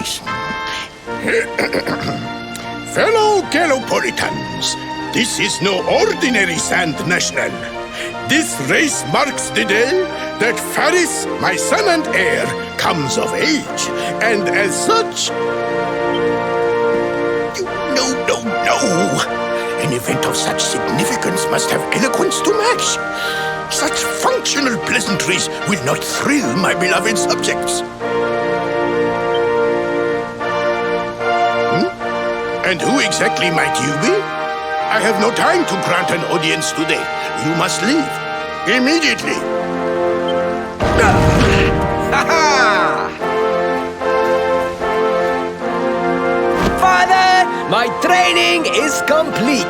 nice. Fellow Gallopolitans, this is no ordinary Sand National. This race marks the day that Faris, my son and heir, comes of age. And as such... No. An event of such significance must have eloquence to match. Such functional pleasantries will not thrill my beloved subjects. And who exactly might you be? I have no time to grant an audience today. You must leave. Immediately. Father, my training is complete.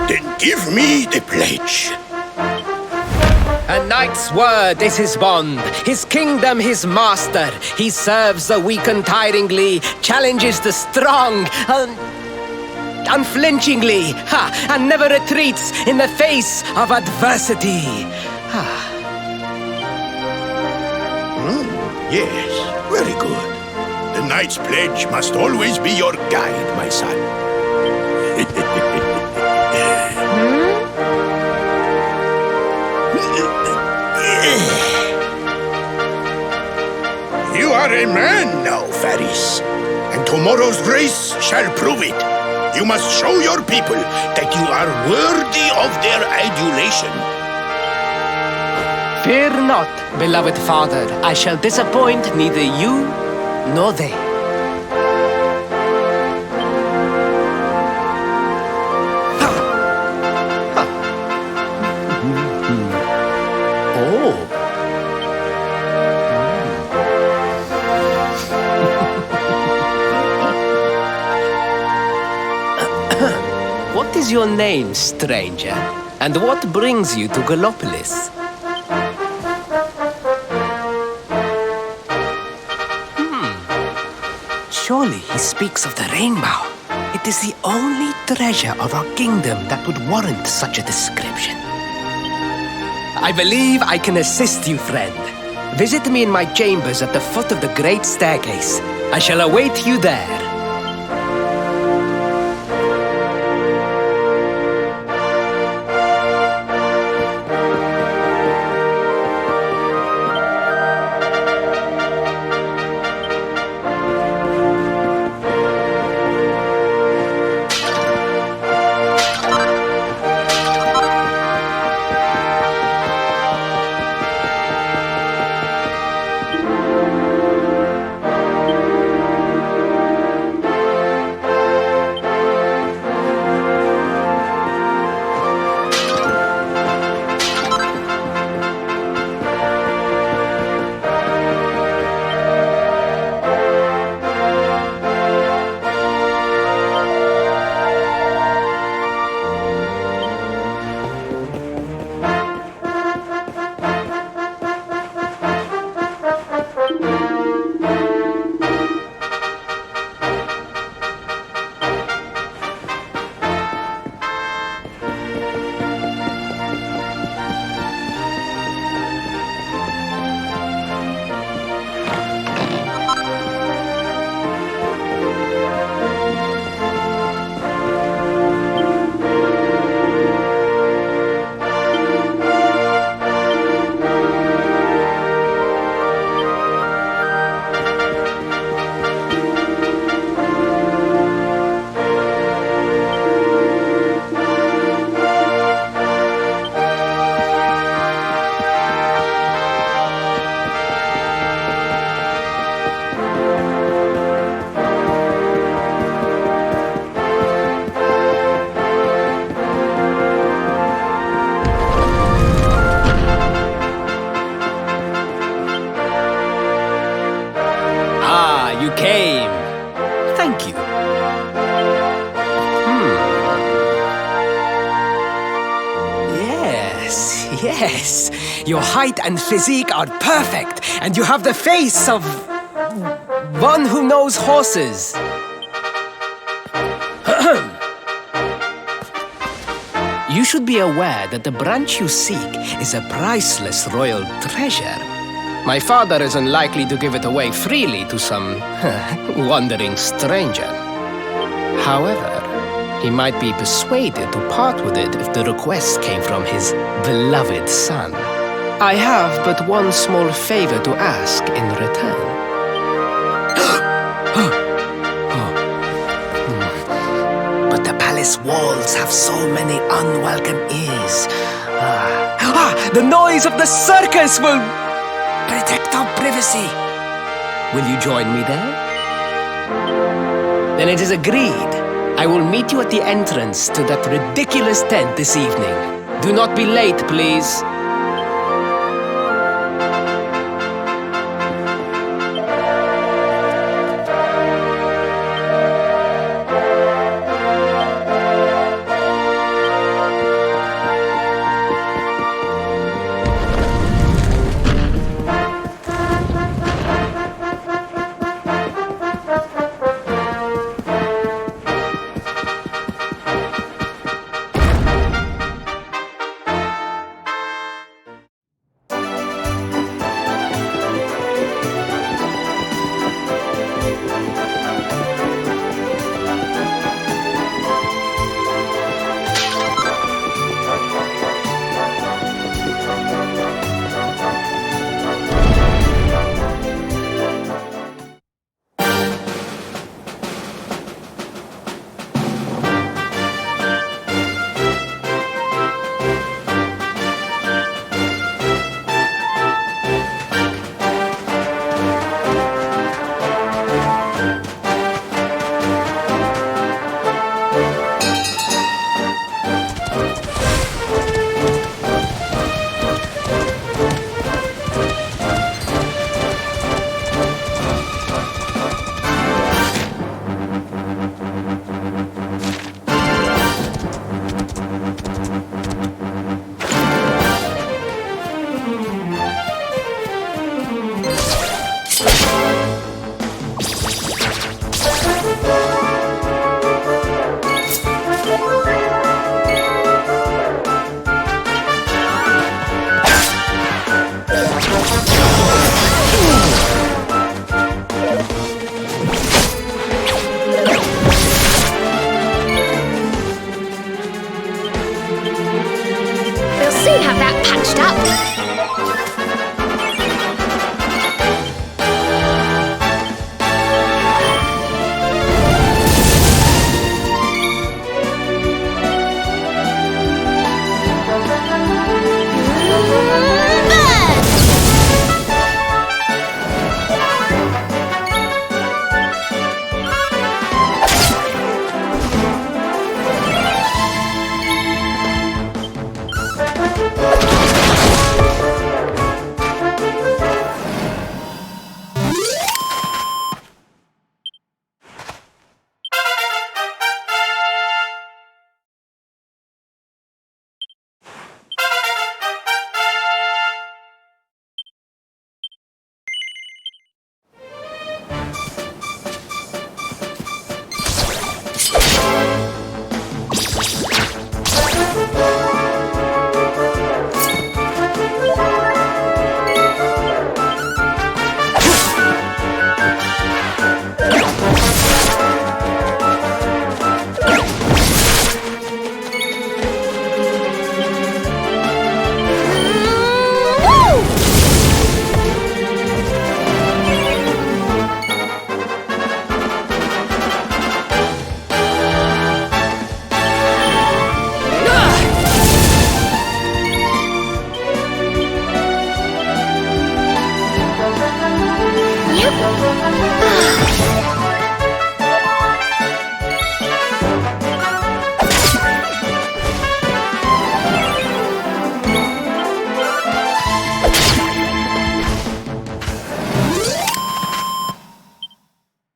Then give me the pledge. A knight's word is his bond, his kingdom his master. He serves the weak untiringly, challenges the strong unflinchingly, and never retreats in the face of adversity. Yes, very good. The knight's pledge must always be your guide, my son. You are a man now, Faris, and tomorrow's race shall prove it. You must show your people that you are worthy of their adulation. Fear not, beloved father. I shall disappoint neither you nor they. What is your name, stranger? And what brings you to Gallopolis? Surely he speaks of the rainbow. It is the only treasure of our kingdom that would warrant such a description. I believe I can assist you, friend. Visit me in my chambers at the foot of the great staircase. I shall await you there. You came. Thank you. Yes. Your height and physique are perfect, and you have the face of... One who knows horses. You should be aware that the branch you seek is a priceless royal treasure. My father is unlikely to give it away freely to some wandering stranger. However, he might be persuaded to part with it if the request came from his beloved son. I have but one small favor to ask in return. But the palace walls have so many unwelcome ears. The noise of the circus will protect our privacy. Will you join me there? Then it is agreed. I will meet you at the entrance to that ridiculous tent this evening. Do not be late, please.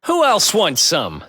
Who else wants some?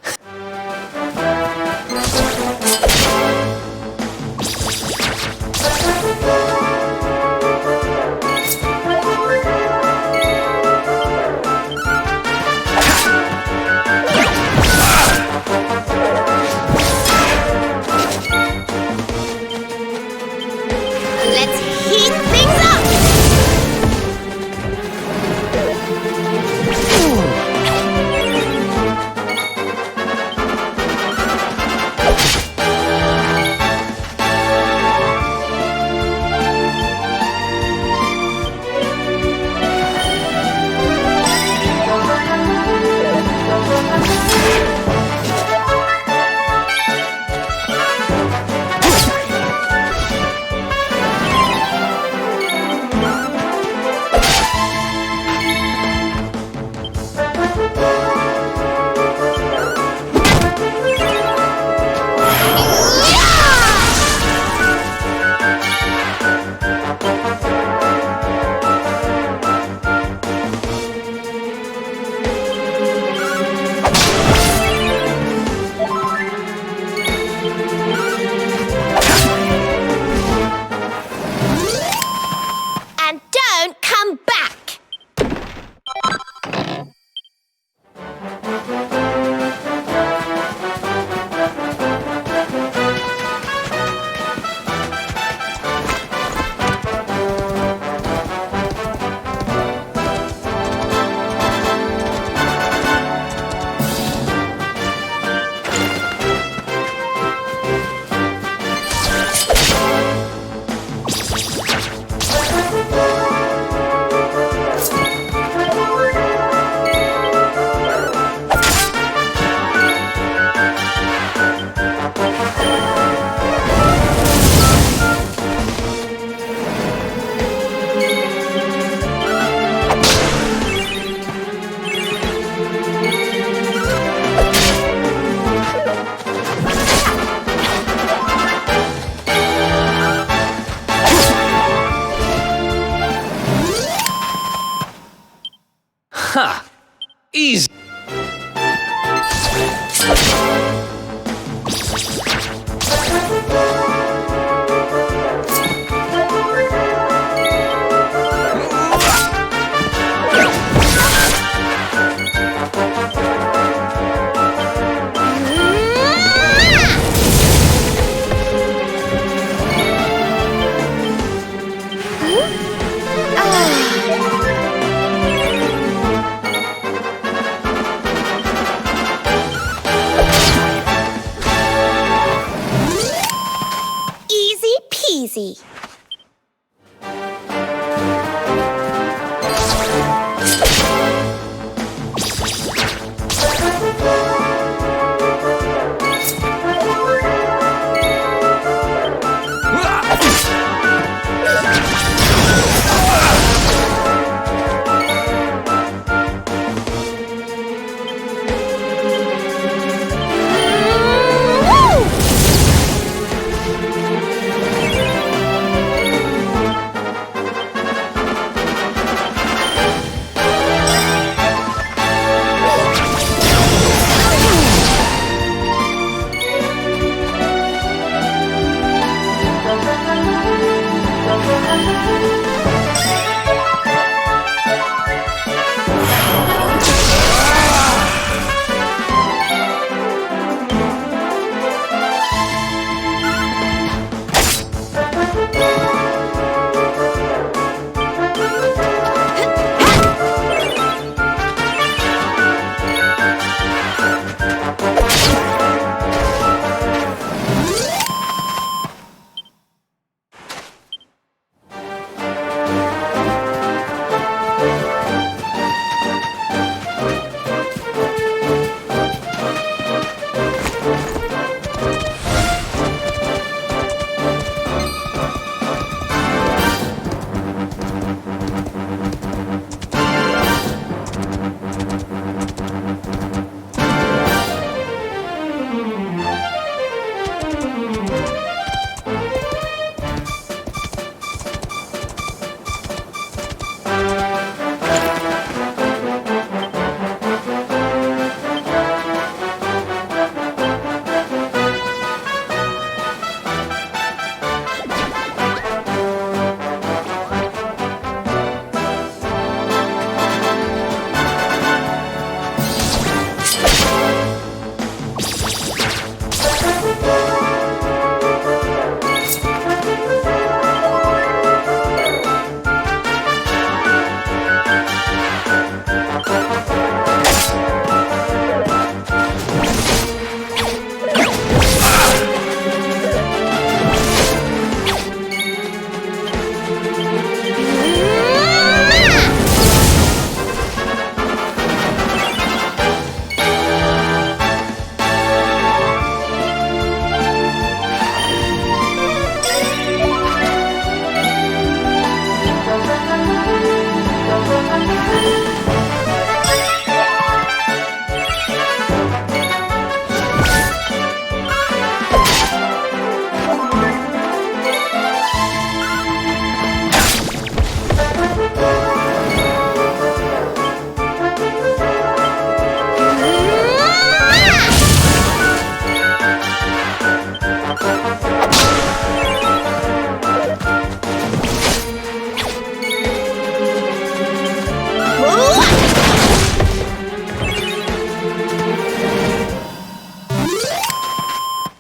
Easy peasy.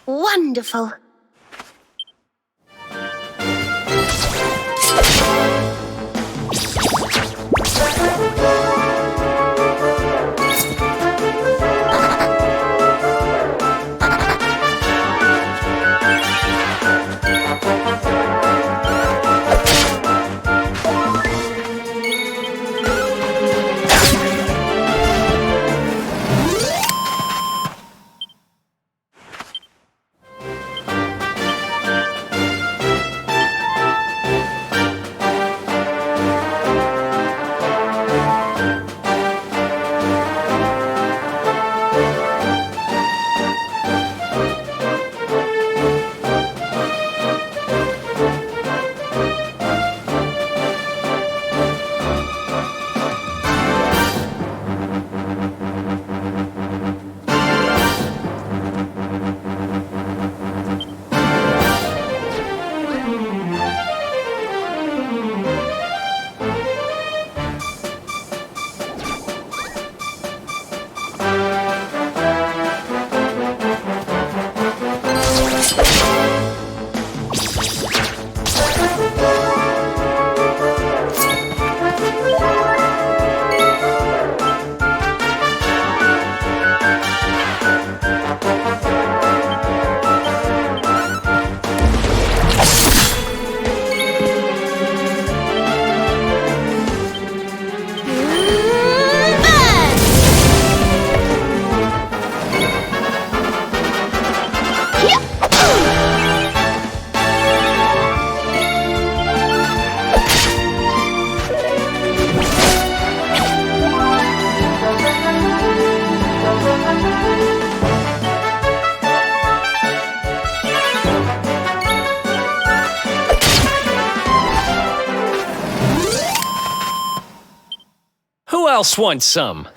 Wonderful. Who else wants some?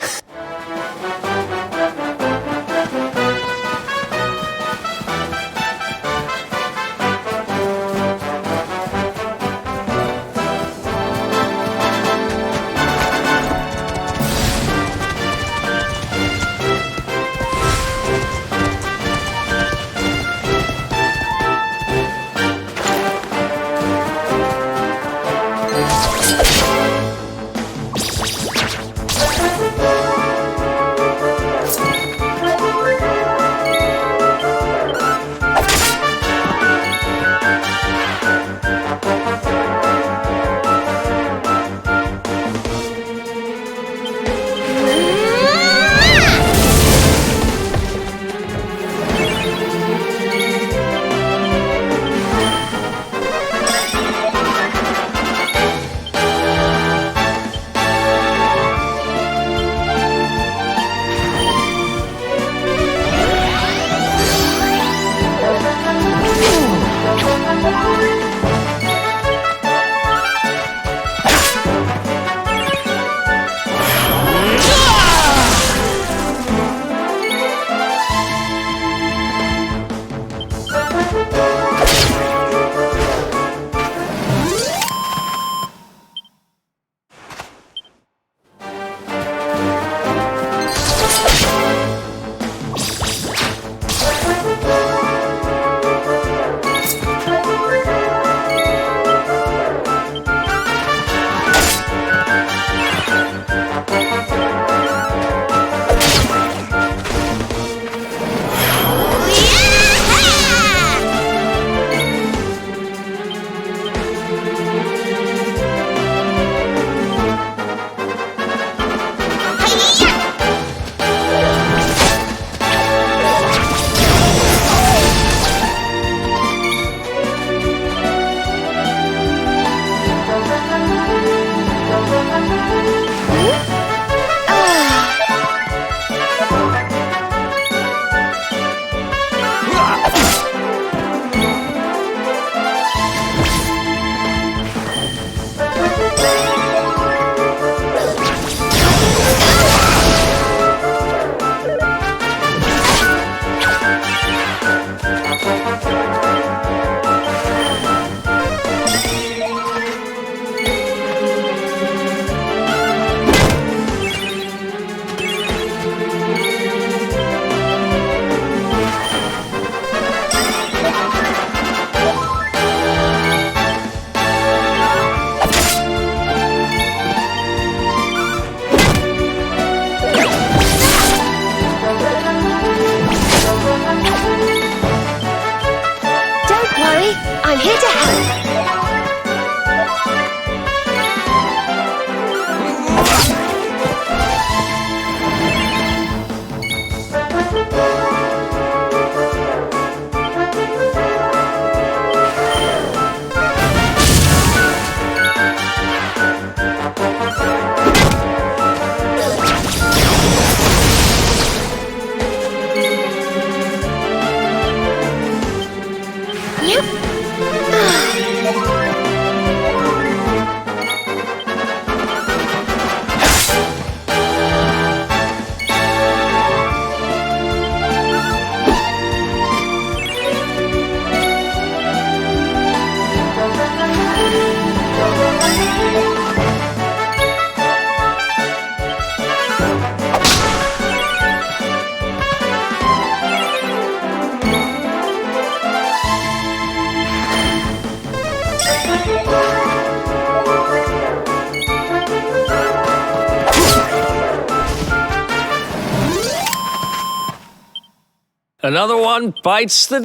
I'm here to help. Another one bites the...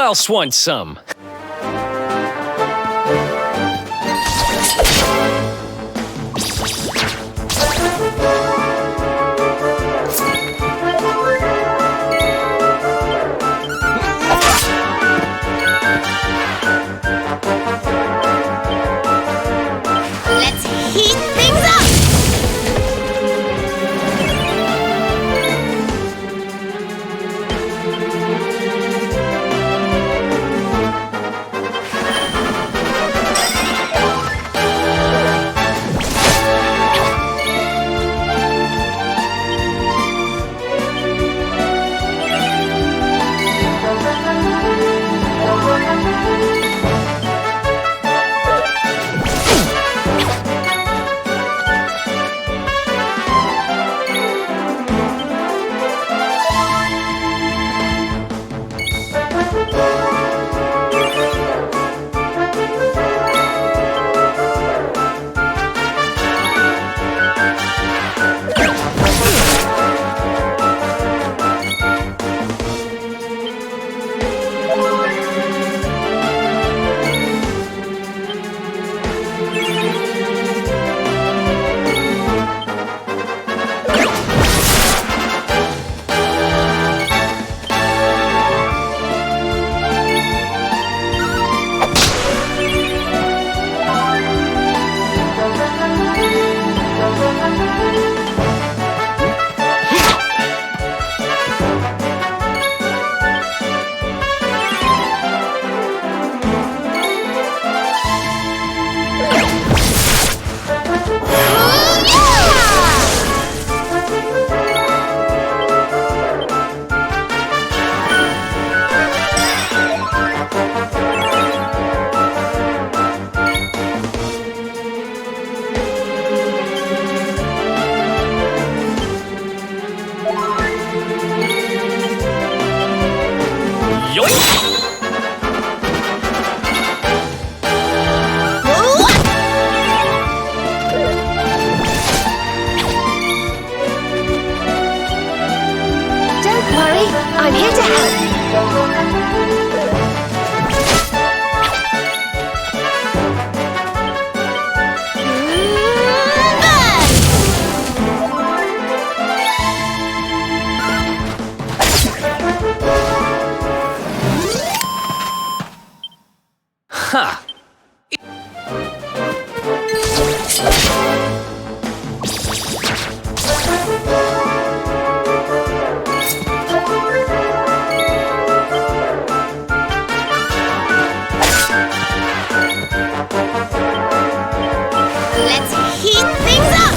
else wants some? Let's heat things up! Yoink! Don't worry, I'm here to help. Ha! Let's heat things up!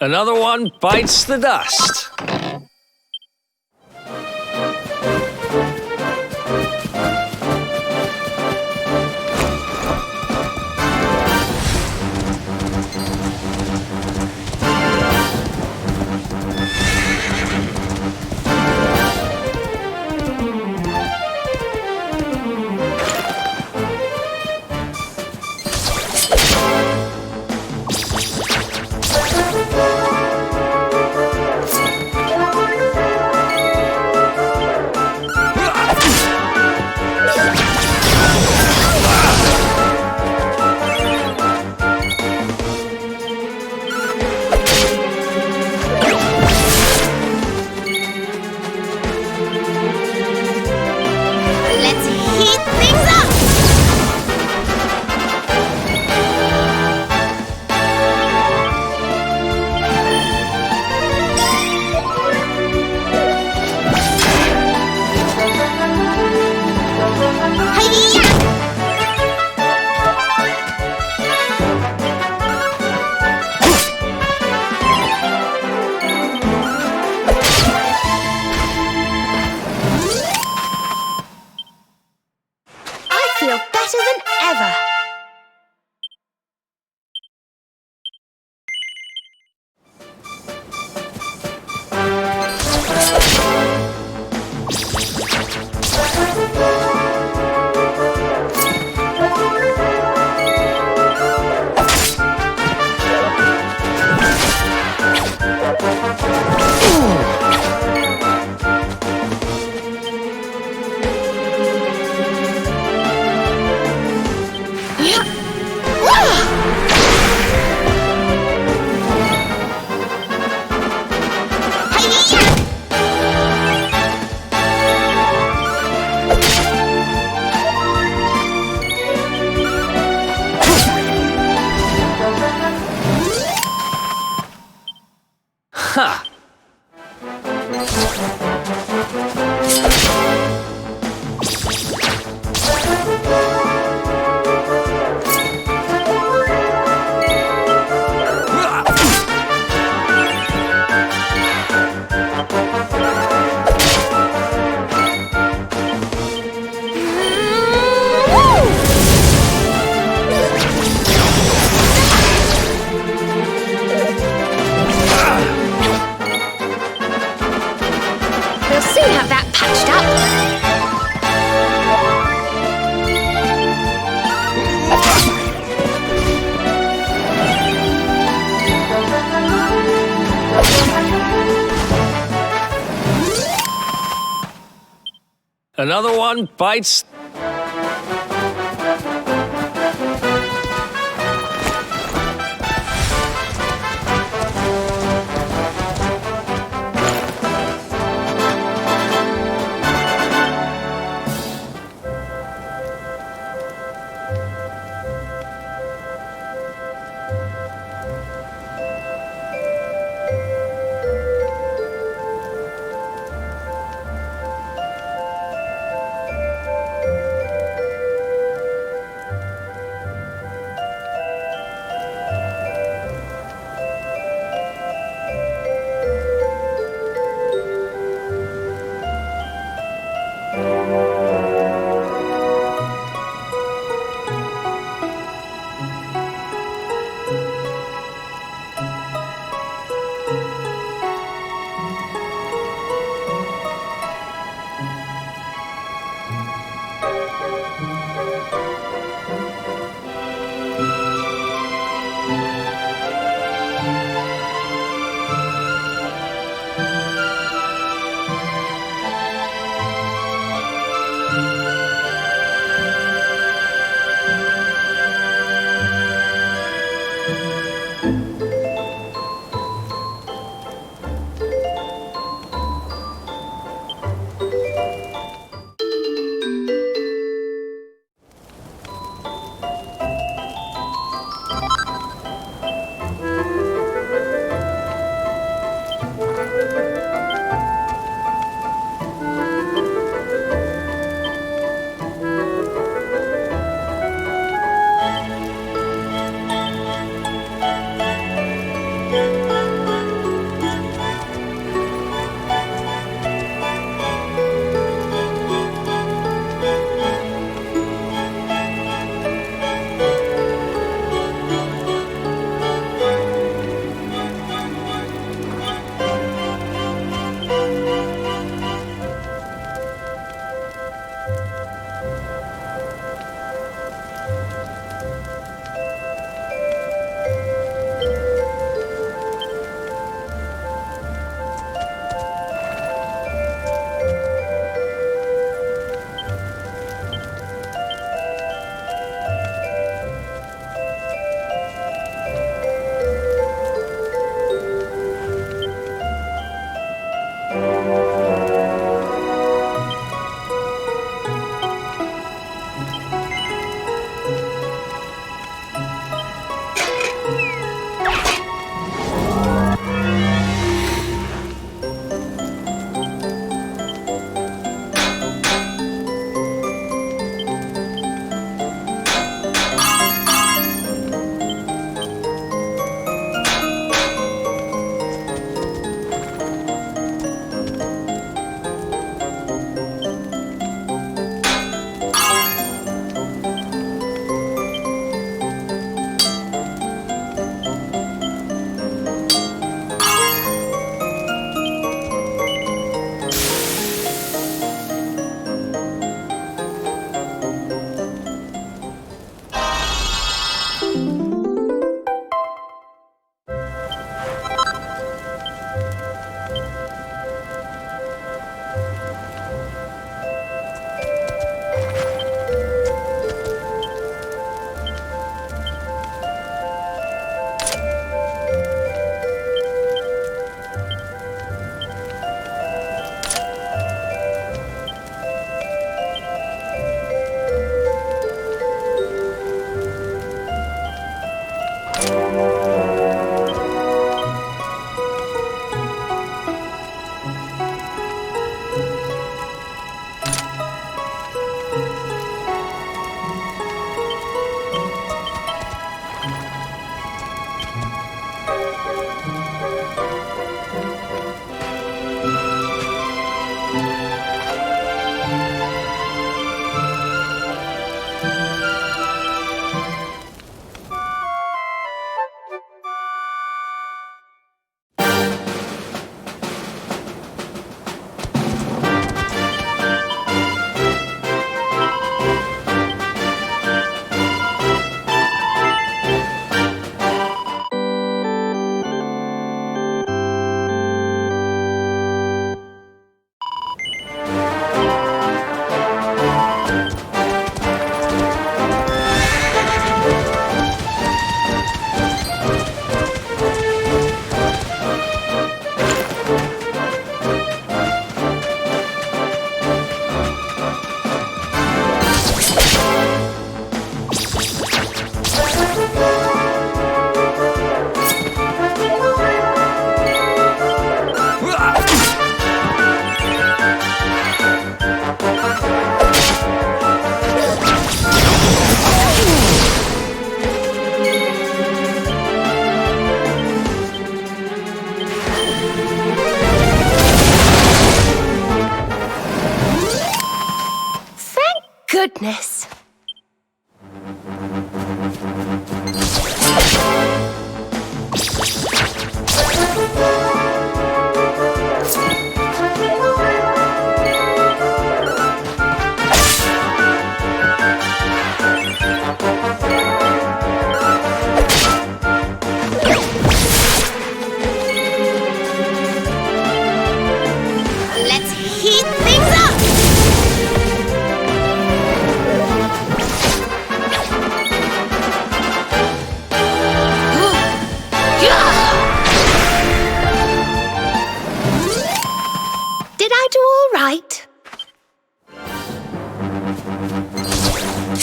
Another one bites the dust. feel better than ever. Ha! We'll soon have that patched up. Another one bites.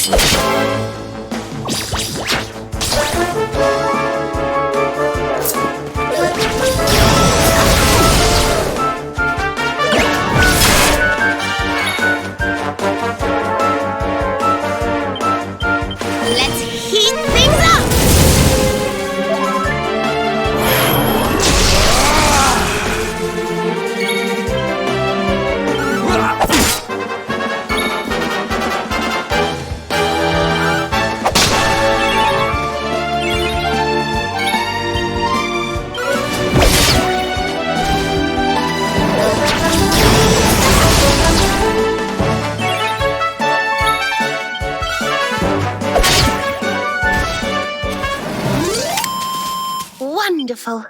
Let's heat things up! Wonderful.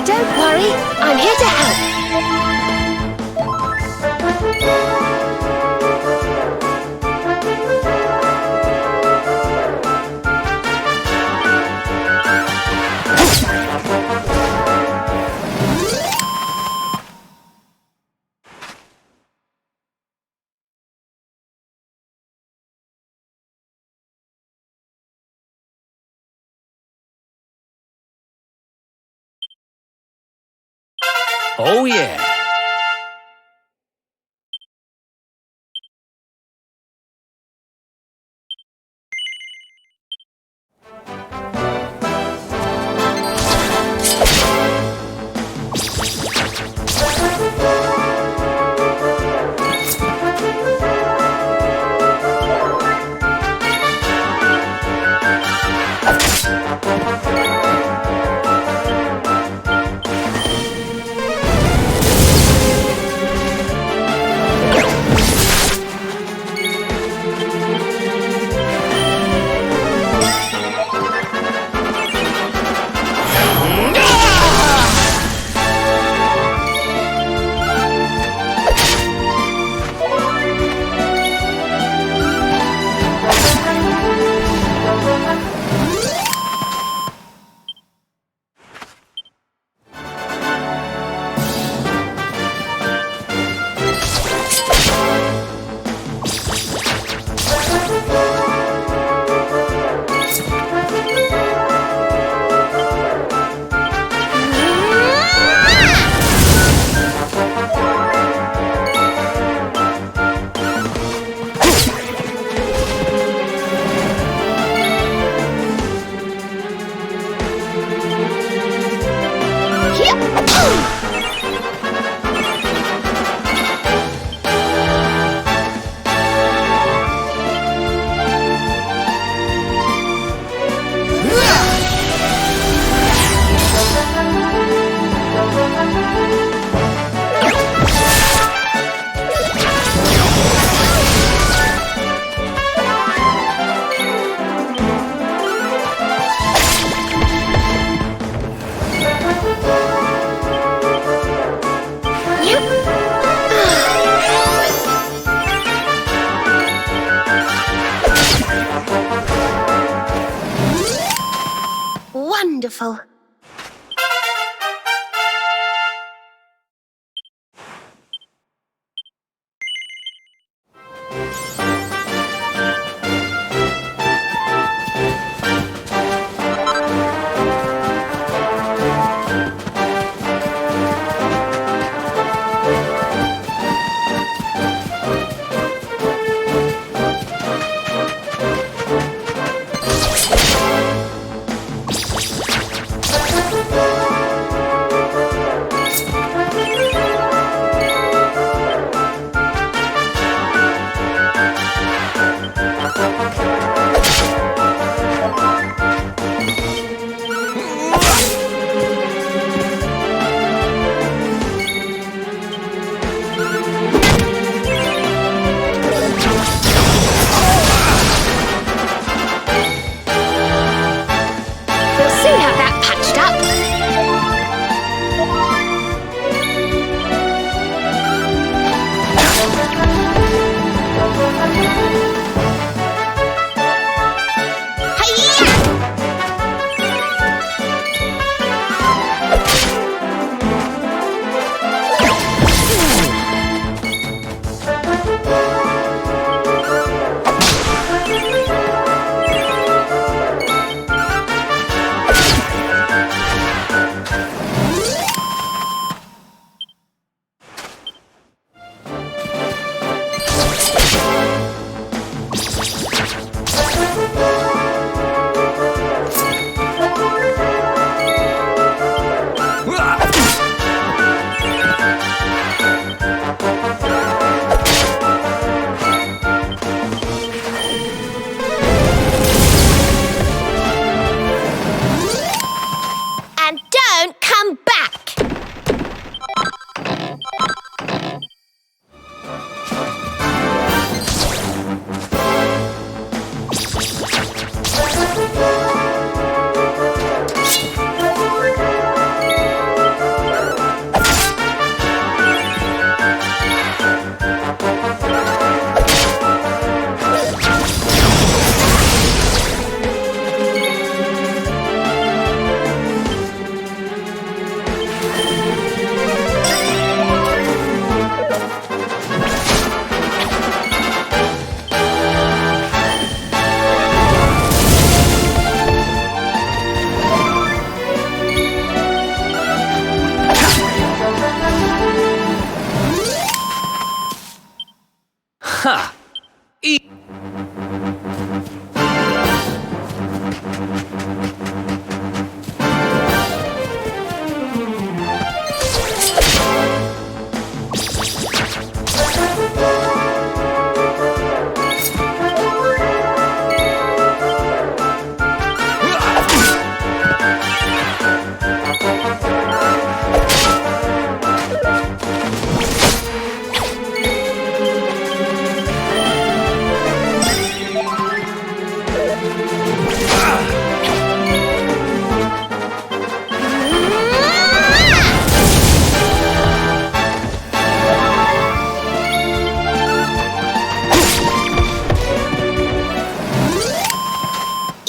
Don't worry, I'm here to help. Oh, yeah. Wonderful.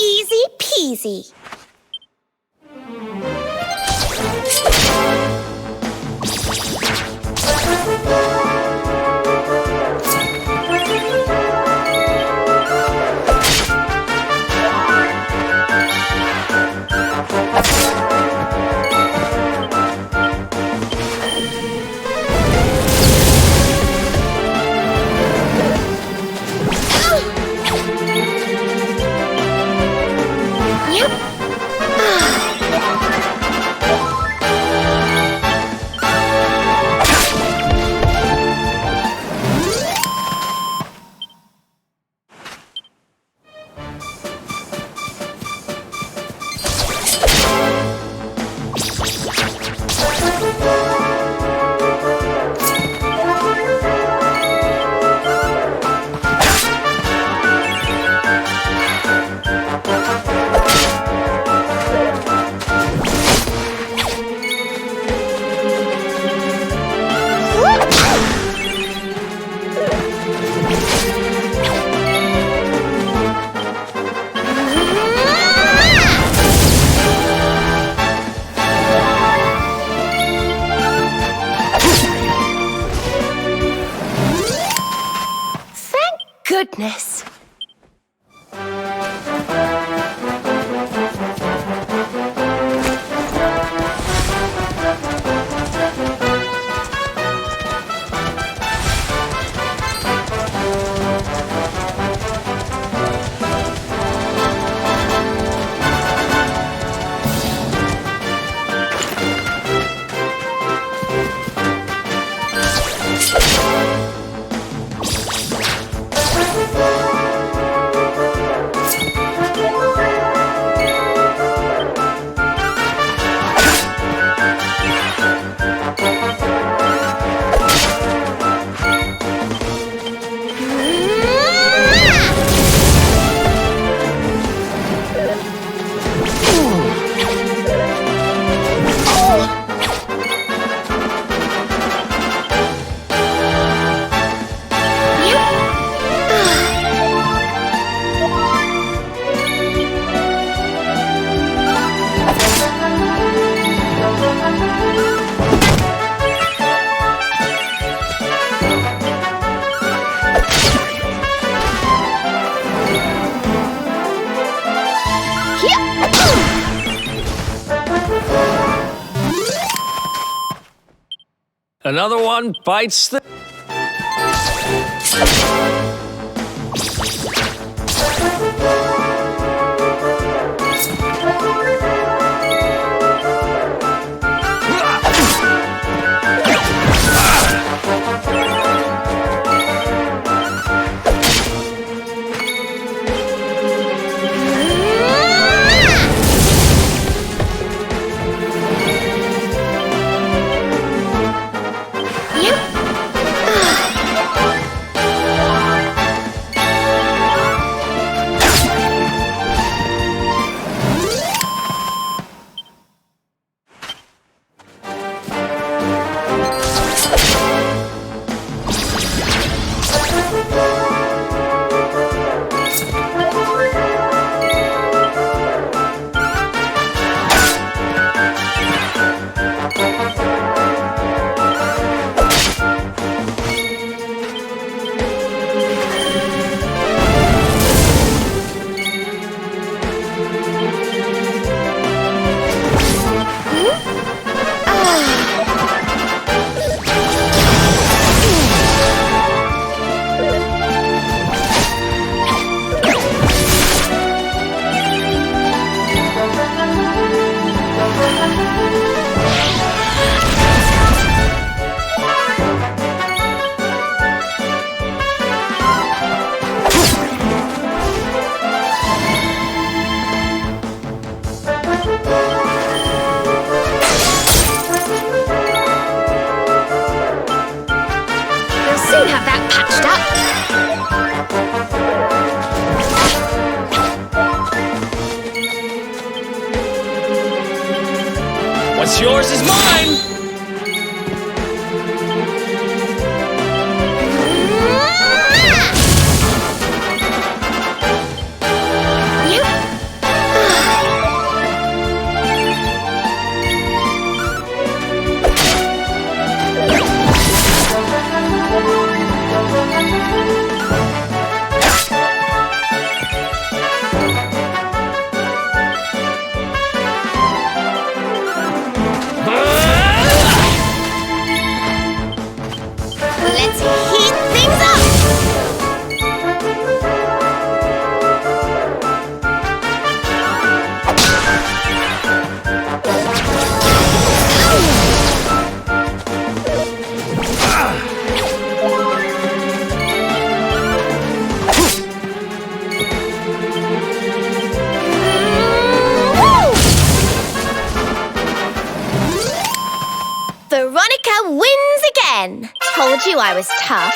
Easy peasy. Yep. Thank goodness. Another one bites the... What's yours is mine! Let's heat things up! Veronica wins again! Told you I was tough.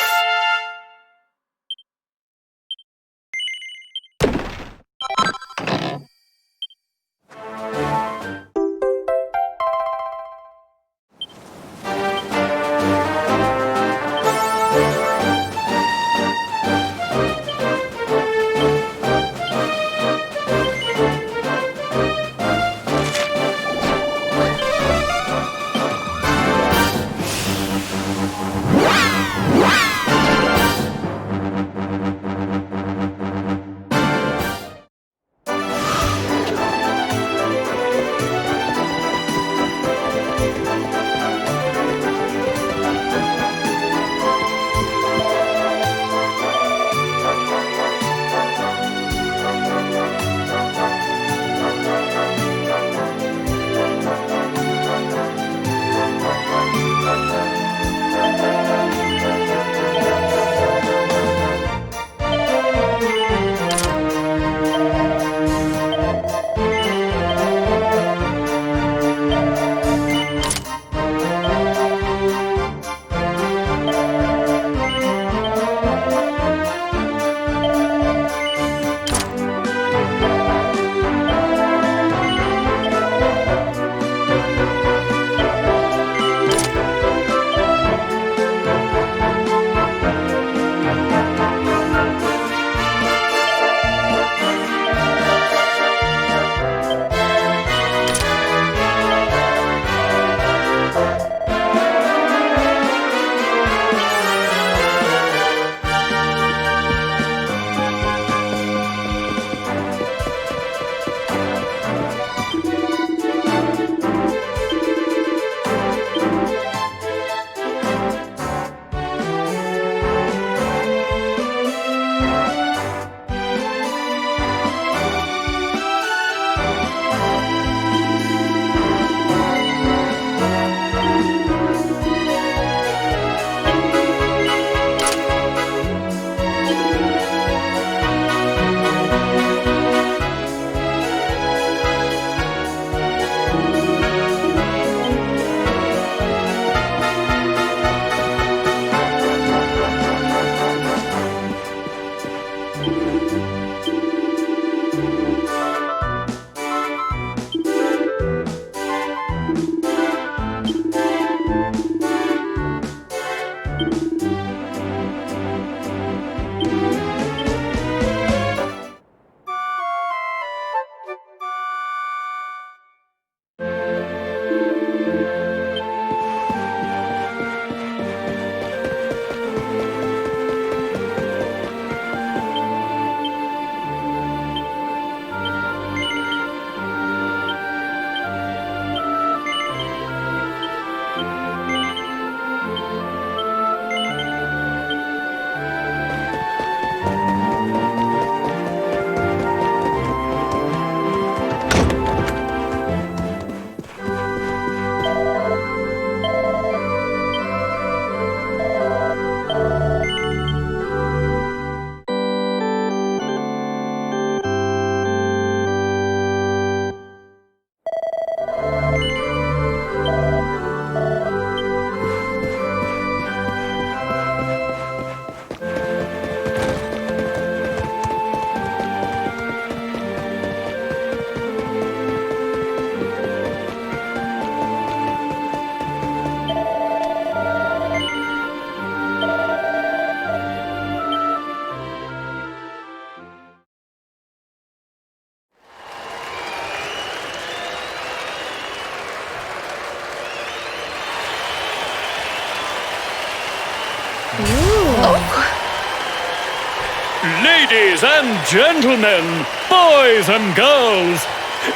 Ladies and gentlemen, boys and girls,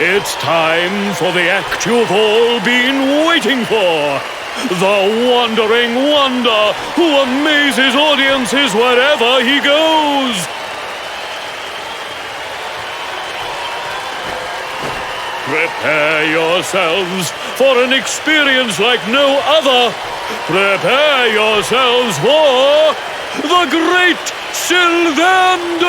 it's time for the act you've all been waiting for. The Wandering Wonder who amazes audiences wherever he goes. Prepare yourselves for an experience like no other. Prepare yourselves for the Great Sylvando!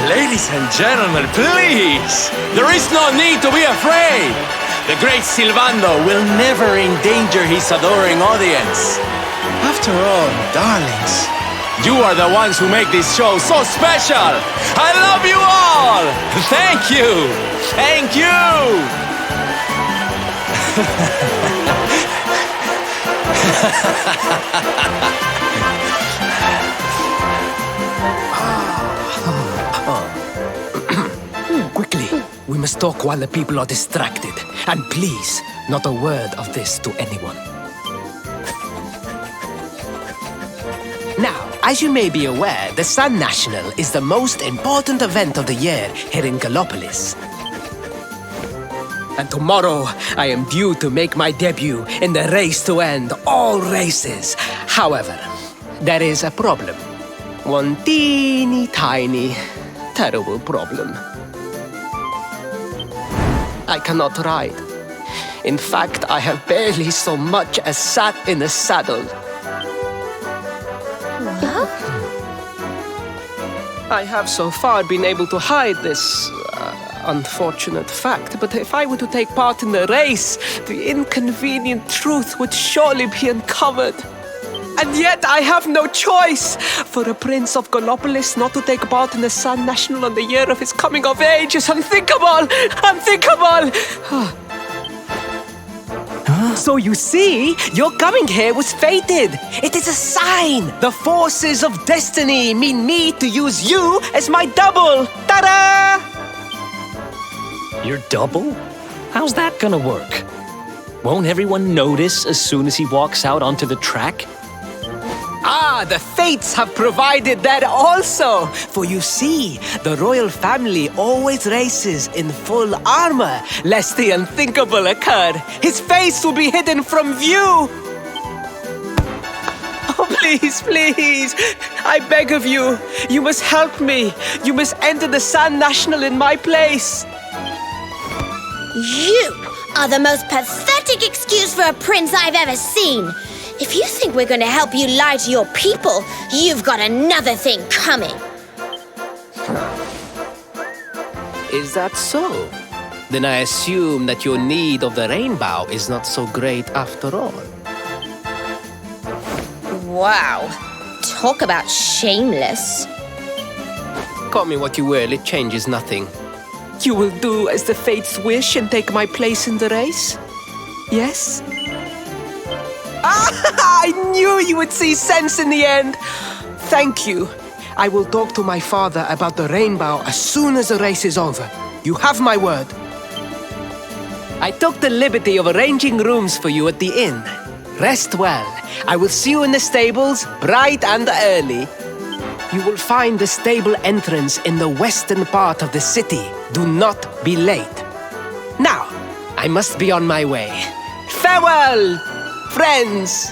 Ladies and gentlemen, please! There is no need to be afraid! The great Sylvando will never endanger his adoring audience. After all, darlings, you are the ones who make this show so special! I love you all! Thank you! Thank you! Quickly, we must talk while the people are distracted. And please, not a word of this to anyone. Now, as you may be aware, the Sun National is the most important event of the year here in Gallopolis. And tomorrow, I am due to make my debut in the race to end all races. However, there is a problem. One teeny tiny, terrible problem. I cannot ride. In fact, I have barely so much as sat in a saddle. I have so far been able to hide this unfortunate fact, but if I were to take part in the race, the inconvenient truth would surely be uncovered. And yet I have no choice. For a prince of Gallopolis not to take part in the Sun National on the year of his coming of age is unthinkable! Unthinkable! So you see, your coming here was fated. It is a sign. The forces of destiny mean me to use you as my double. Ta-da! Your double? How's that gonna work? Won't everyone notice as soon as he walks out onto the track? Ah, the fates have provided that also. For you see, the royal family always races in full armor, lest the unthinkable occur. His face will be hidden from view. Oh, please, please, I beg of you, you must help me. You must enter the Sun National in my place. You are the most pathetic excuse for a prince I've ever seen. If you think we're going to help you lie to your people, you've got another thing coming. Is that so? Then I assume that your need of the rainbow is not so great after all. Wow. Talk about shameless. Call me what you will, it changes nothing. You will do as the fates wish and take my place in the race? Yes? I knew you would see sense in the end. Thank you. I will talk to my father about the rainbow as soon as the race is over. You have my word. I took the liberty of arranging rooms for you at the inn. Rest well. I will see you in the stables, bright and early. You will find the stable entrance in the western part of the city. Do not be late. Now, I must be on my way. Farewell, friends!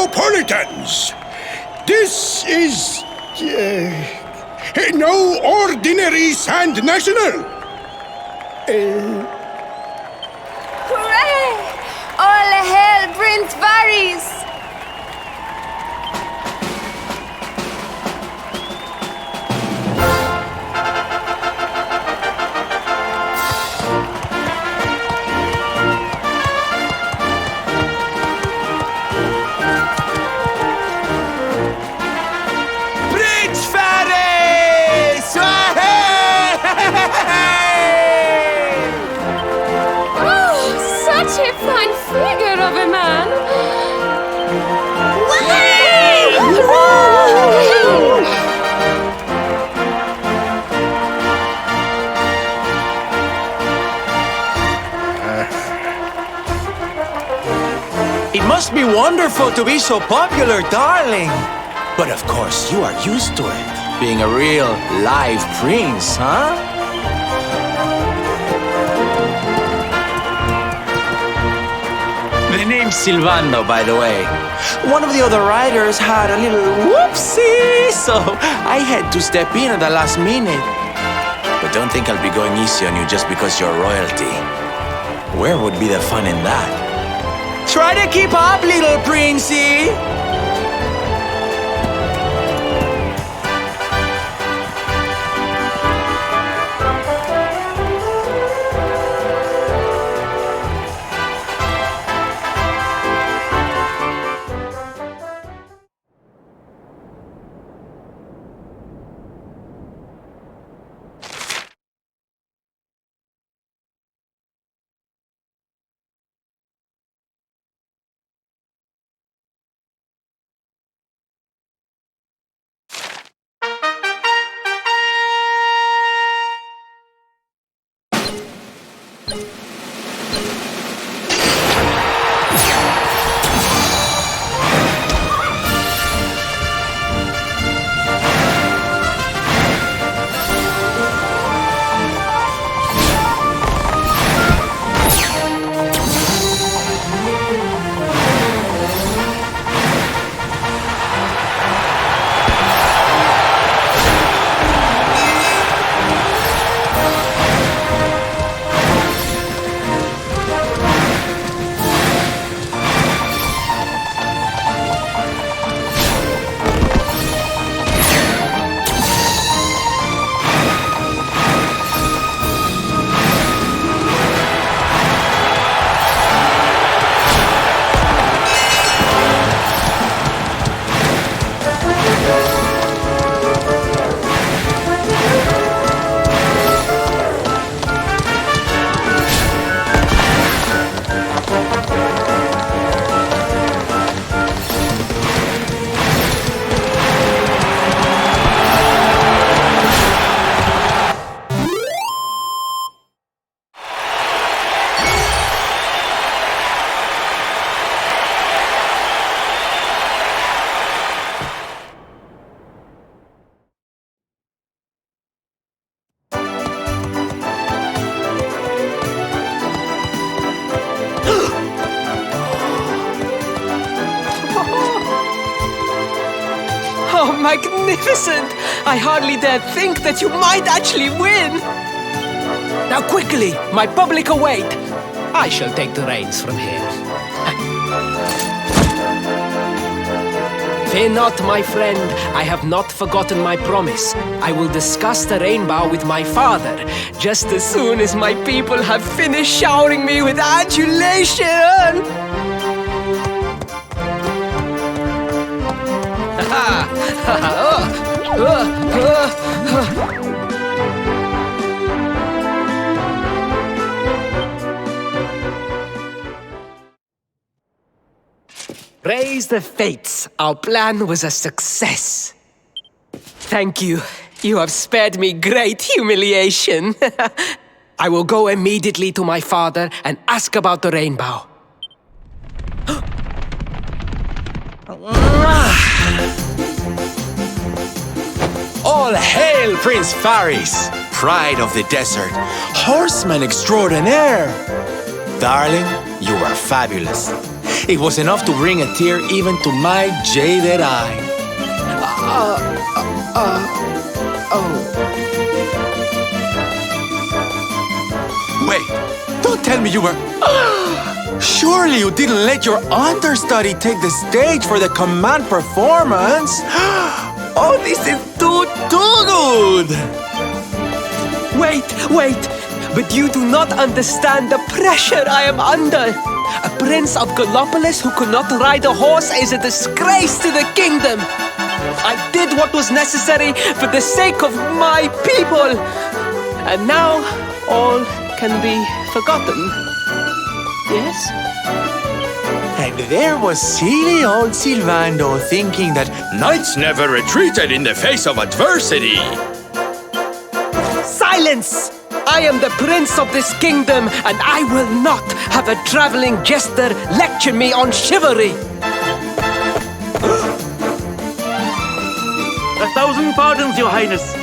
Kellopolitans! This is no ordinary Sand National. Hooray! All hail Prince Varys! Prince Varys! Oh, such a fine figure of a man! It must be wonderful to be so popular, darling. But of course, you are used to it. Being a real, live prince, huh? The name's Silvando, by the way. One of the other riders had a little whoopsie, so I had to step in at the last minute. But don't think I'll be going easy on you just because you're royalty. Where would be the fun in that? Try to keep up, little princey! Oh, magnificent! I hardly dare think that you might actually win! Now quickly, my public await! I shall take the reins from here. Fear not, my friend. I have not forgotten my promise. I will discuss the rainbow with my father, just as soon as my people have finished showering me with adulation! Praise the fates, our plan was a success. Thank you. You have spared me great humiliation. I will go immediately to my father and ask about the rainbow. All hail Prince Varys, pride of the desert, horseman extraordinaire. Darling, you are fabulous. It was enough to bring a tear even to my jaded eye. Wait, don't tell me you were... Surely you didn't let your understudy take the stage for the command performance? Oh, this is too good! Wait! But you do not understand the pressure I am under. A prince of Gallopolis who could not ride a horse is a disgrace to the kingdom. I did what was necessary for the sake of my people. And now all can be forgotten. Yes? And there was silly old Sylvando thinking that knights never retreated in the face of adversity. Silence! I am the prince of this kingdom, and I will not have a traveling jester lecture me on chivalry. 1,000 pardons, Your Highness.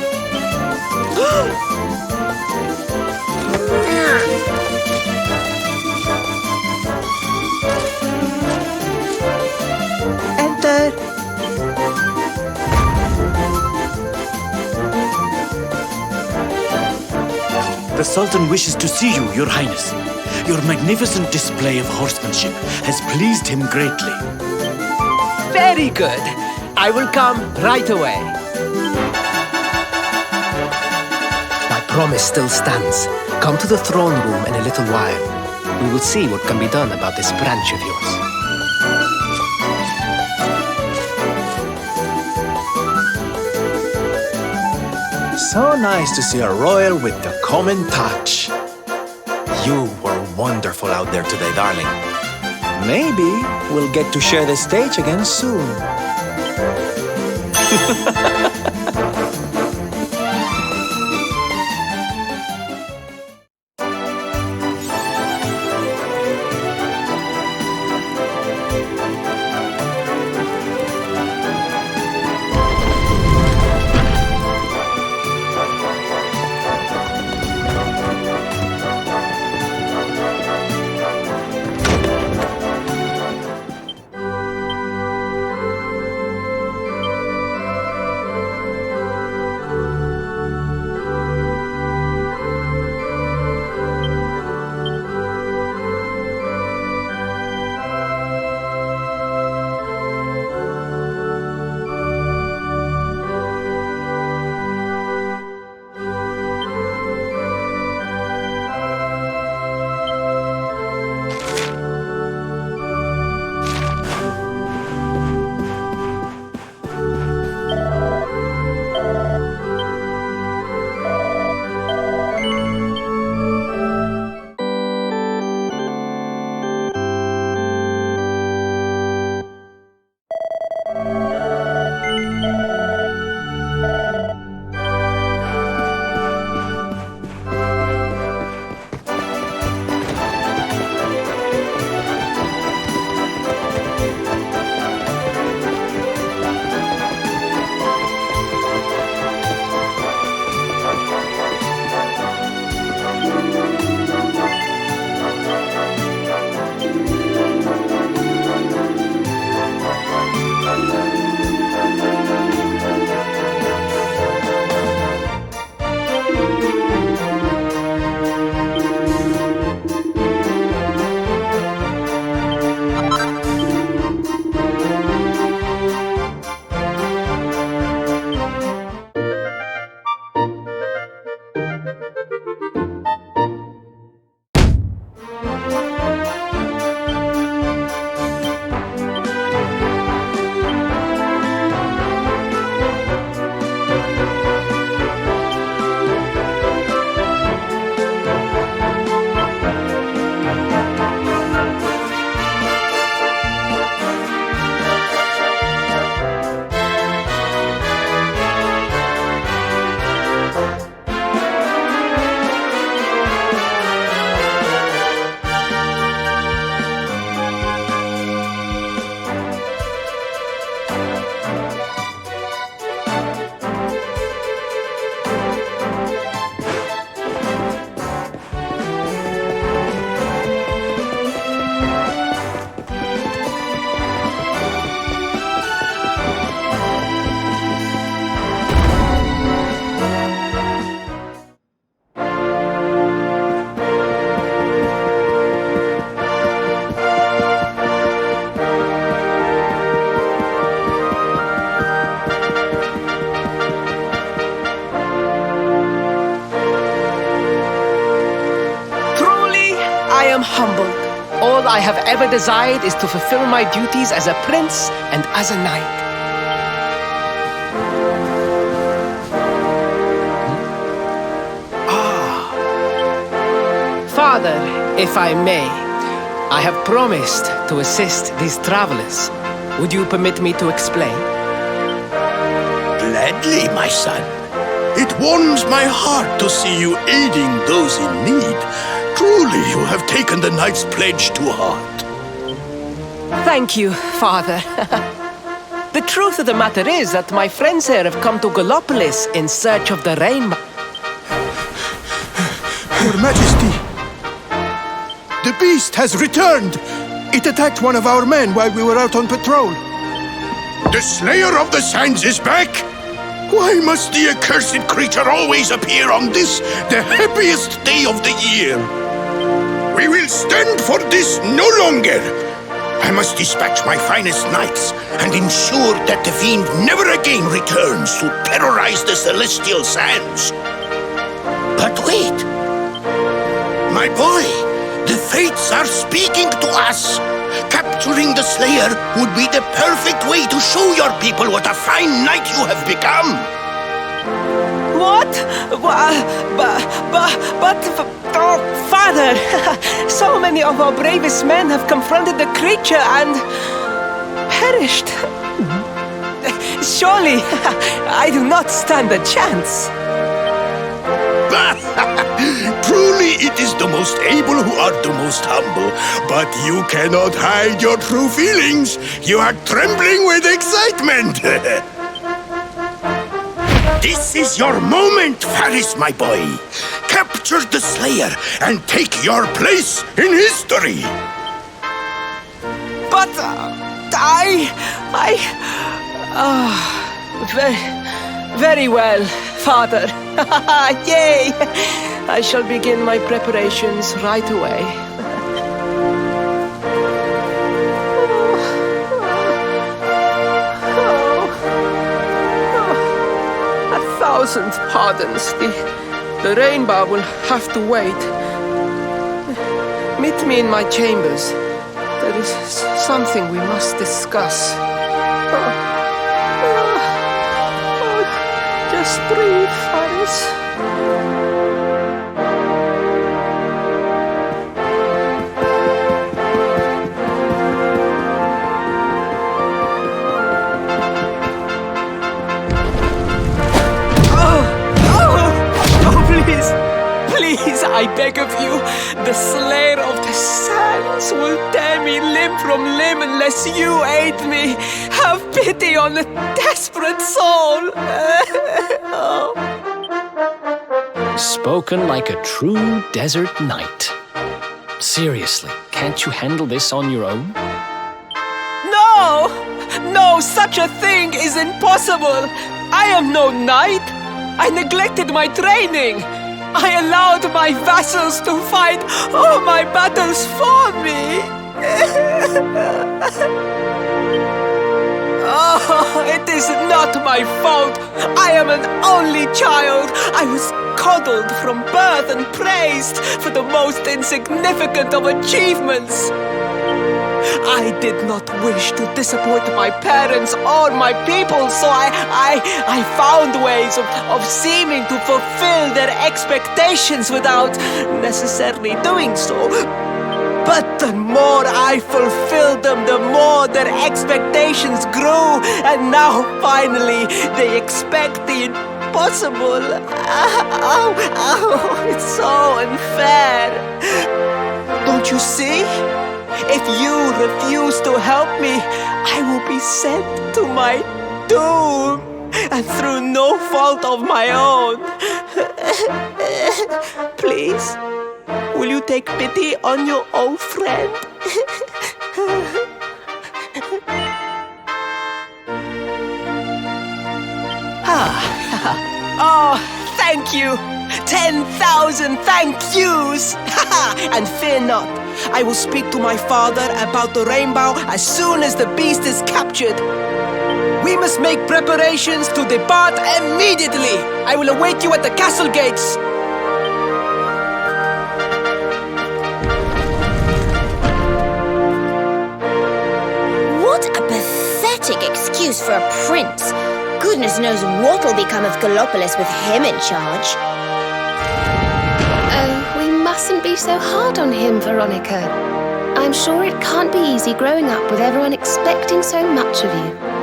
Enter. The Sultan wishes to see you, Your Highness. Your magnificent display of horsemanship has pleased him greatly. Very good. I will come right away. My promise still stands. Come to the throne room in a little while. We will see what can be done about this branch of yours. So nice to see a royal with the common touch. You were wonderful out there today, darling. Maybe we'll get to share the stage again soon. humbled. All I have ever desired is to fulfill my duties as a prince and as a knight. Father, if I may, I have promised to assist these travelers. Would you permit me to explain? Gladly, my son. It warms my heart to see you aiding those in need. Truly, you have taken the knight's pledge to heart. Thank you, Father. The truth of the matter is that my friends here have come to Gallopolis in search of the rainbow. Your Majesty, the beast has returned. It attacked one of our men while we were out on patrol. The Slayer of the Sands is back? Why must the accursed creature always appear on this, the happiest day of the year? We will stand for this no longer. I must dispatch my finest knights and ensure that the fiend never again returns to terrorize the celestial sands. But wait! My boy, the fates are speaking to us. Capturing the Slayer would be the perfect way to show your people what a fine knight you have become. What? Oh, Father! So many of our bravest men have confronted the creature and perished. Surely, I do not stand a chance. Truly, it is the most able who are the most humble. But you cannot hide your true feelings. You are trembling with excitement. This is your moment, Faris, my boy. Capture the Slayer and take your place in history. But very well, Father. Yay! I shall begin my preparations right away. A thousand pardons. The rainbow will have to wait. Meet me in my chambers. There is something we must discuss. Just breathe, Faris. Please, I beg of you, the Slayer of the Sands will tear me limb from limb unless you aid me. Have pity on a desperate soul. Spoken like a true desert knight. Seriously, can't you handle this on your own? No, such a thing is impossible. I am no knight. I neglected my training. I allowed my vassals to fight all my battles for me. Oh, it is not my fault. I am an only child. I was coddled from birth and praised for the most insignificant of achievements. I did not wish to disappoint my parents or my people, so I found ways of seeming to fulfill their expectations without necessarily doing so. But the more I fulfilled them, the more their expectations grew, and now finally they expect the impossible. It's so unfair. Don't you see? If you refuse to help me, I will be sent to my doom, and through no fault of my own. Please, will you take pity on your old friend? Oh, thank you! 10,000 thank yous! And fear not, I will speak to my father about the rainbow as soon as the beast is captured. We must make preparations to depart immediately. I will await you at the castle gates. pathetic excuse for a prince. Goodness knows what'll become of Gallopolis with him in charge. Oh, we mustn't be so hard on him, Veronica. I'm sure it can't be easy growing up with everyone expecting so much of you.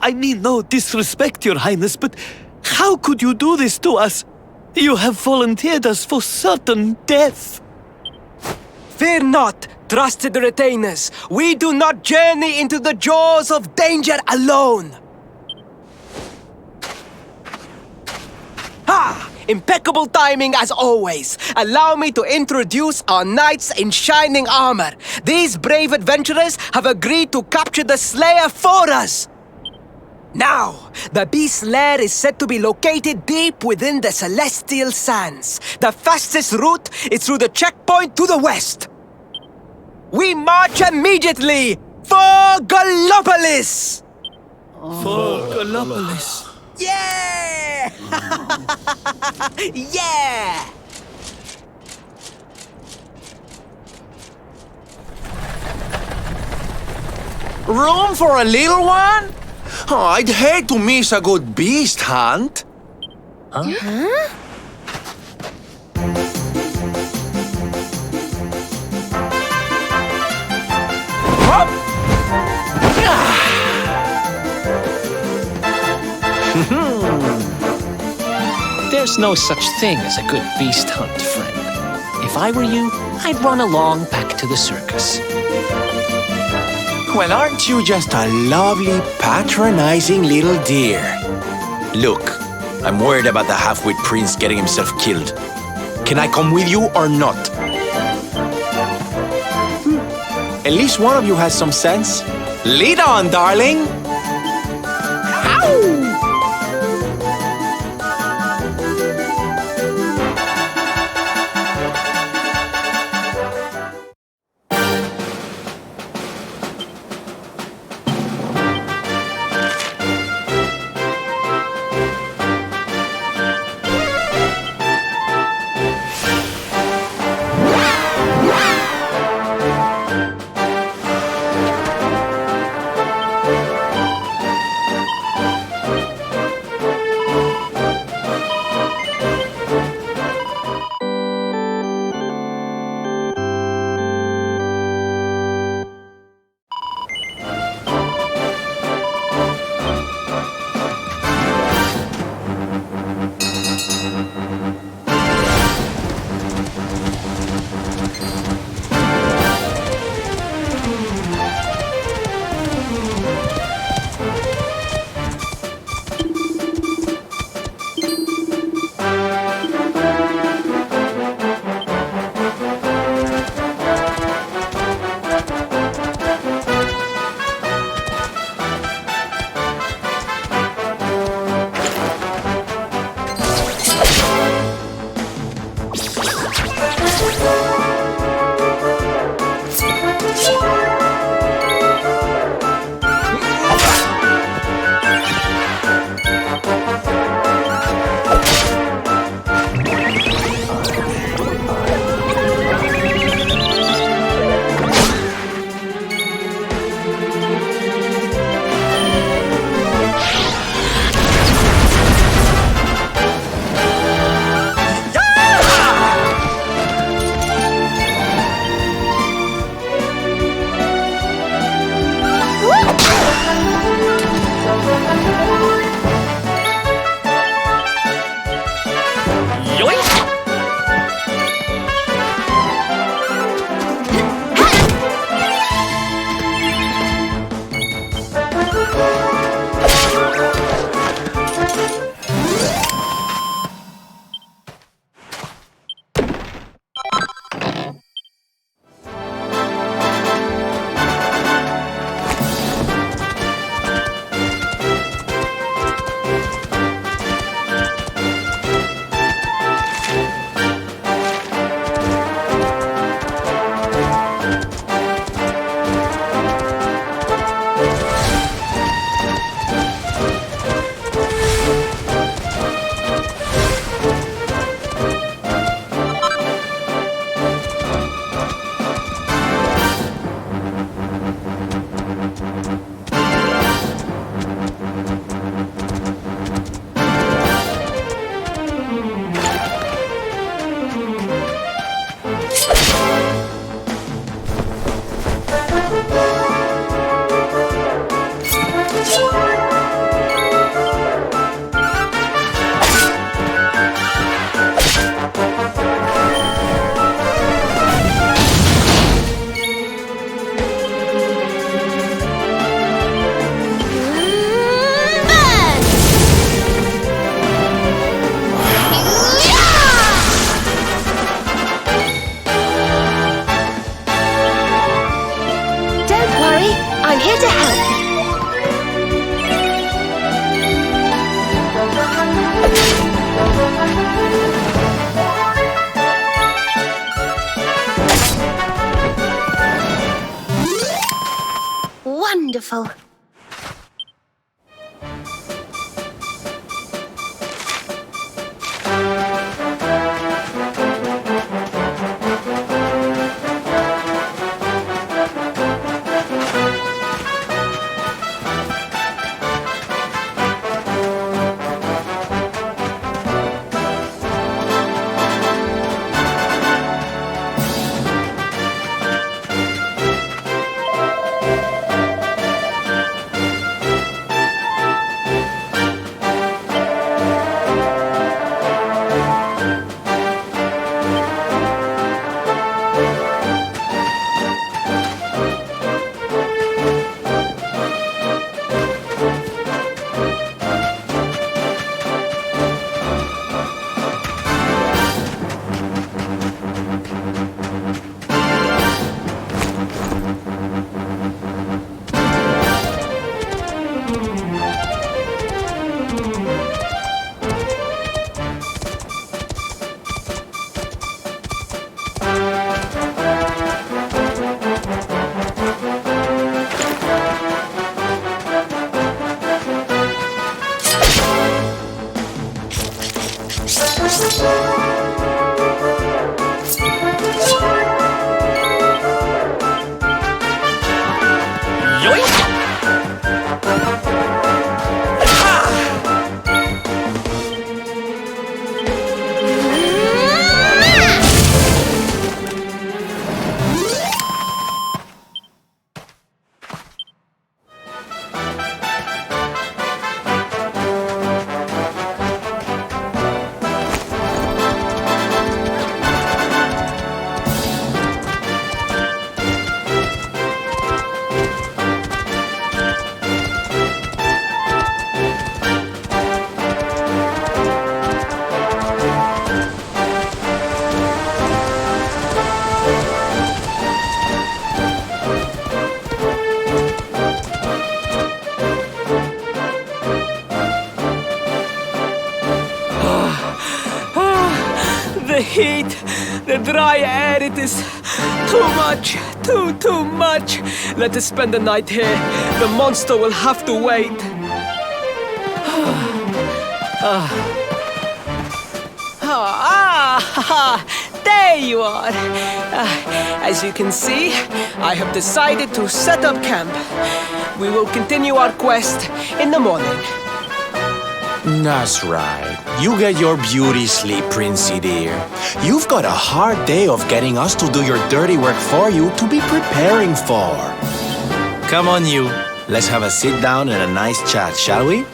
I mean no disrespect, Your Highness, but how could you do this to us? You have volunteered us for certain death. Fear not, trusted retainers. We do not journey into the jaws of danger alone. Ha! Impeccable timing as always. Allow me to introduce our knights in shining armor. These brave adventurers have agreed to capture the Slayer for us. Now, the Beast's lair is said to be located deep within the Celestial Sands. The fastest route is through the checkpoint to the west. We march immediately for Gallopolis! For Gallopolis. Yeah! Yeah! Room for a little one? Oh, I'd hate to miss a good beast hunt. There's no such thing as a good beast hunt, friend. If I were you, I'd run along back to the circus. Well, aren't you just a lovely, patronizing little dear? Look, I'm worried about the half-wit prince getting himself killed. Can I come with you or not? At least one of you has some sense. Lead on, darling! Ow! here to help. Wonderful. The heat, the dry air, it is too much, too much. Let us spend the night here. The monster will have to wait. There you are. As you can see, I have decided to set up camp. We will continue our quest in the morning. That's right. You get your beauty sleep, Princey dear. You've got a hard day of getting us to do your dirty work for you to be preparing for. Come on, you. Let's have a sit down and a nice chat, shall we?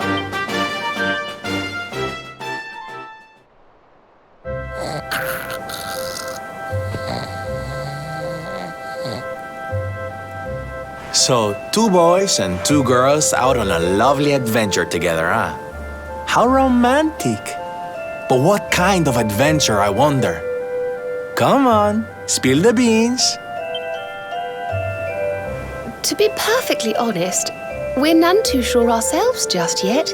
So, 2 boys and 2 girls out on a lovely adventure together, huh? How romantic! But what kind of adventure, I wonder? Come on, spill the beans. To be perfectly honest, we're none too sure ourselves just yet.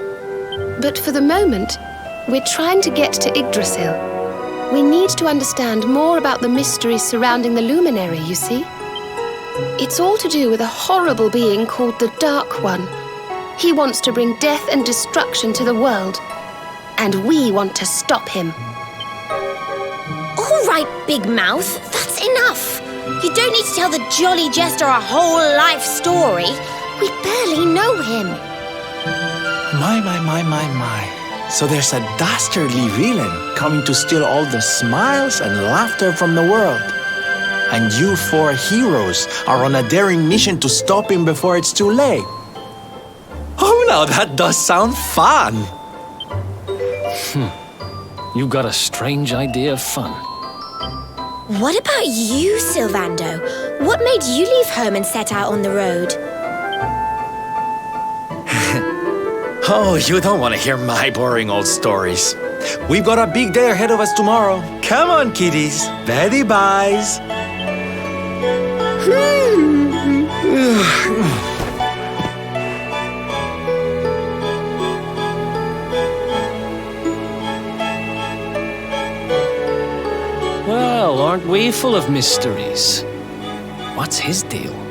But for the moment, we're trying to get to Yggdrasil. We need to understand more about the mysteries surrounding the luminary, you see. It's all to do with a horrible being called the Dark One. He wants to bring death and destruction to the world. And we want to stop him. All right, Big Mouth, that's enough. You don't need to tell the Jolly Jester a whole life story. We barely know him. My. So there's a dastardly villain coming to steal all the smiles and laughter from the world. And you 4 heroes are on a daring mission to stop him before it's too late. Oh, now that does sound fun. You've got a strange idea of fun. What about you, Sylvando? What made you leave home and set out on the road? Oh, you don't want to hear my boring old stories. We've got a big day ahead of us tomorrow. Come on, kiddies. Daddy buys. aren't we full of mysteries? What's his deal?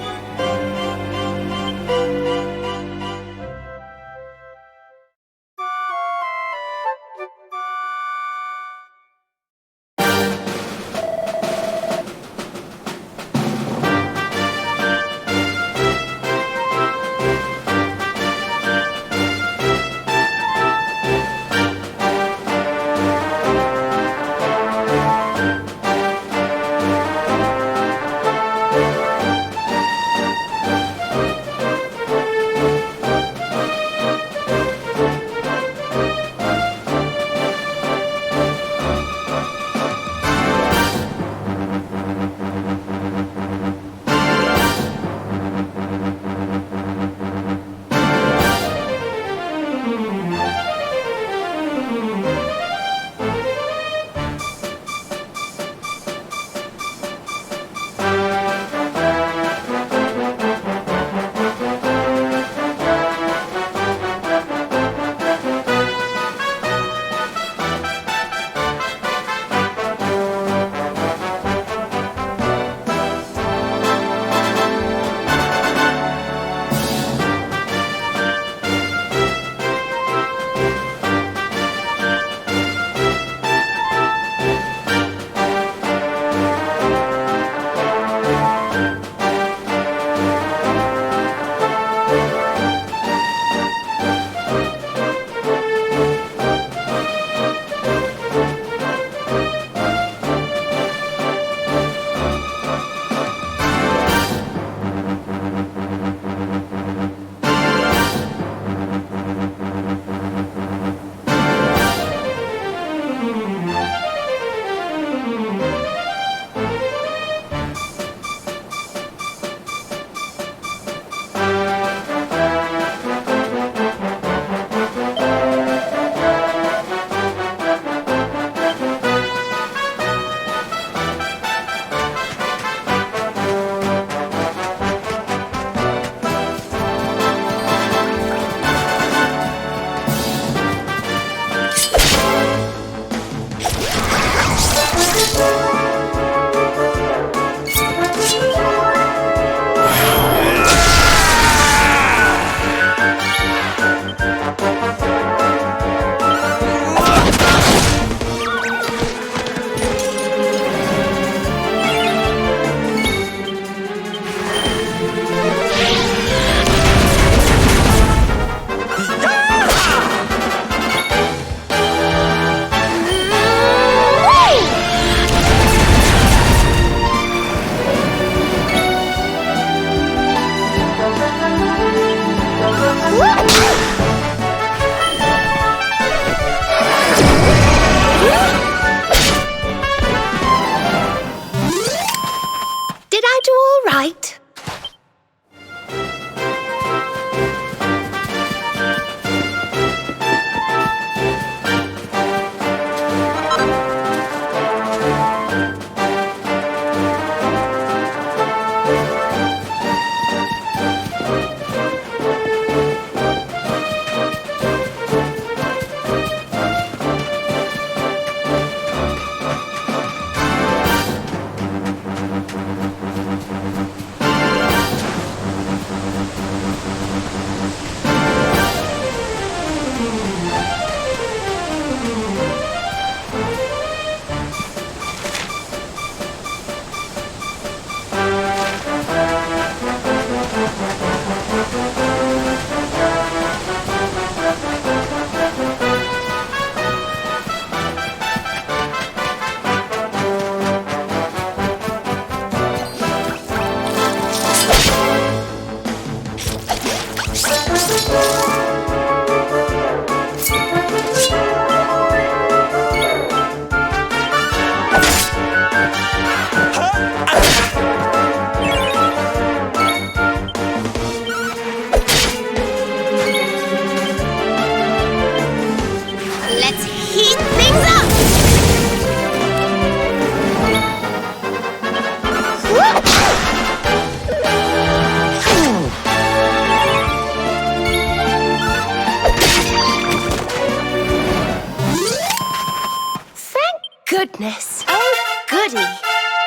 Goodness. Oh, goody.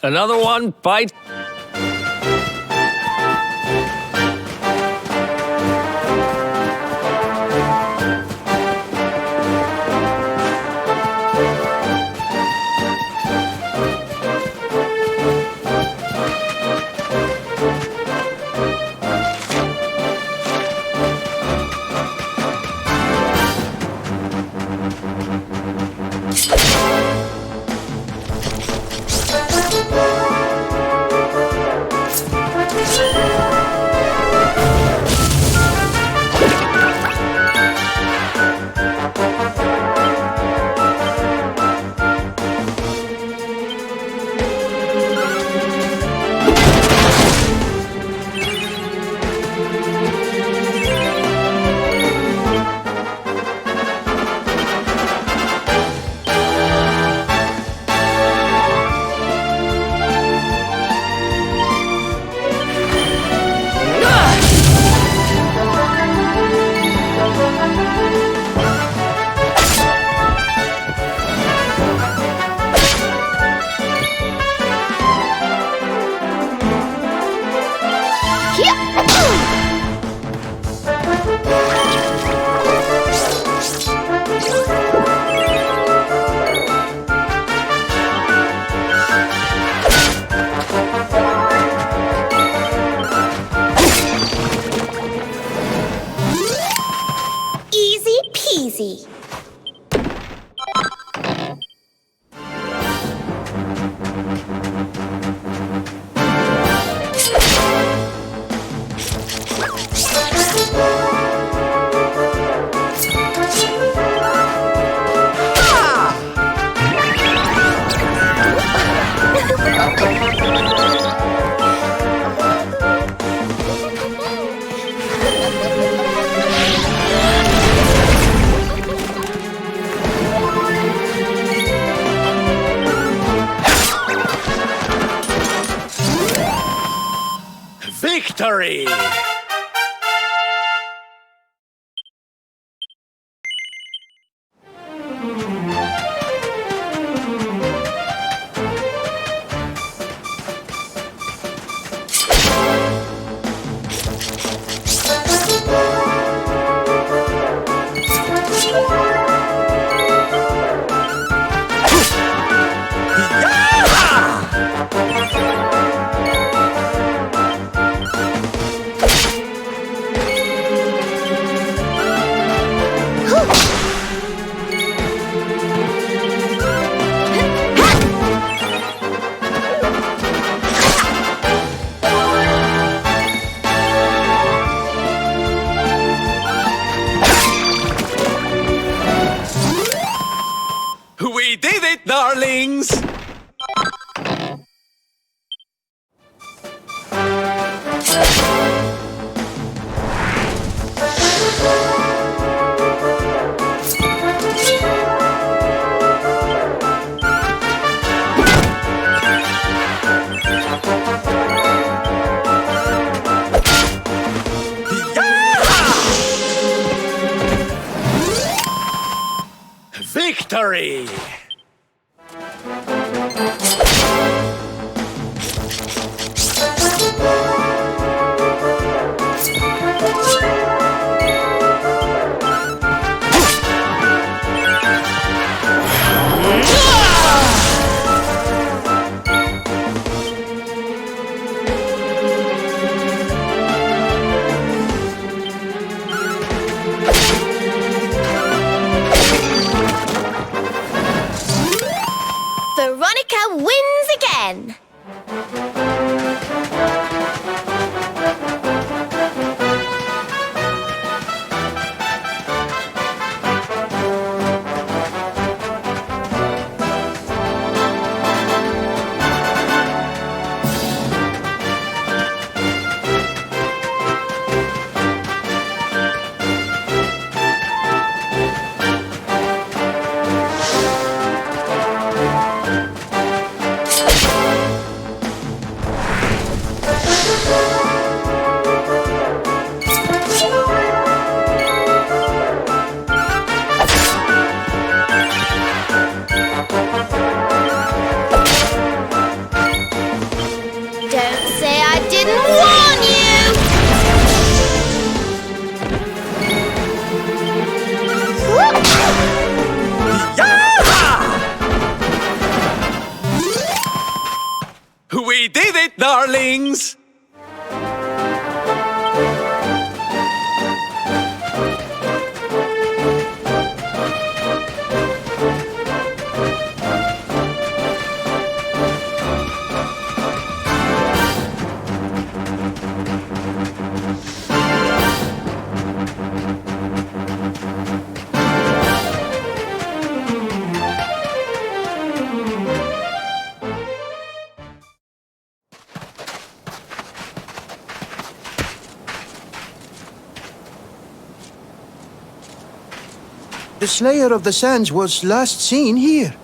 Another one bite. Easy peasy. Victory! We did it, darlings! Victory! Veronica wins again. darlings! The Slayer of the Sands was last seen here.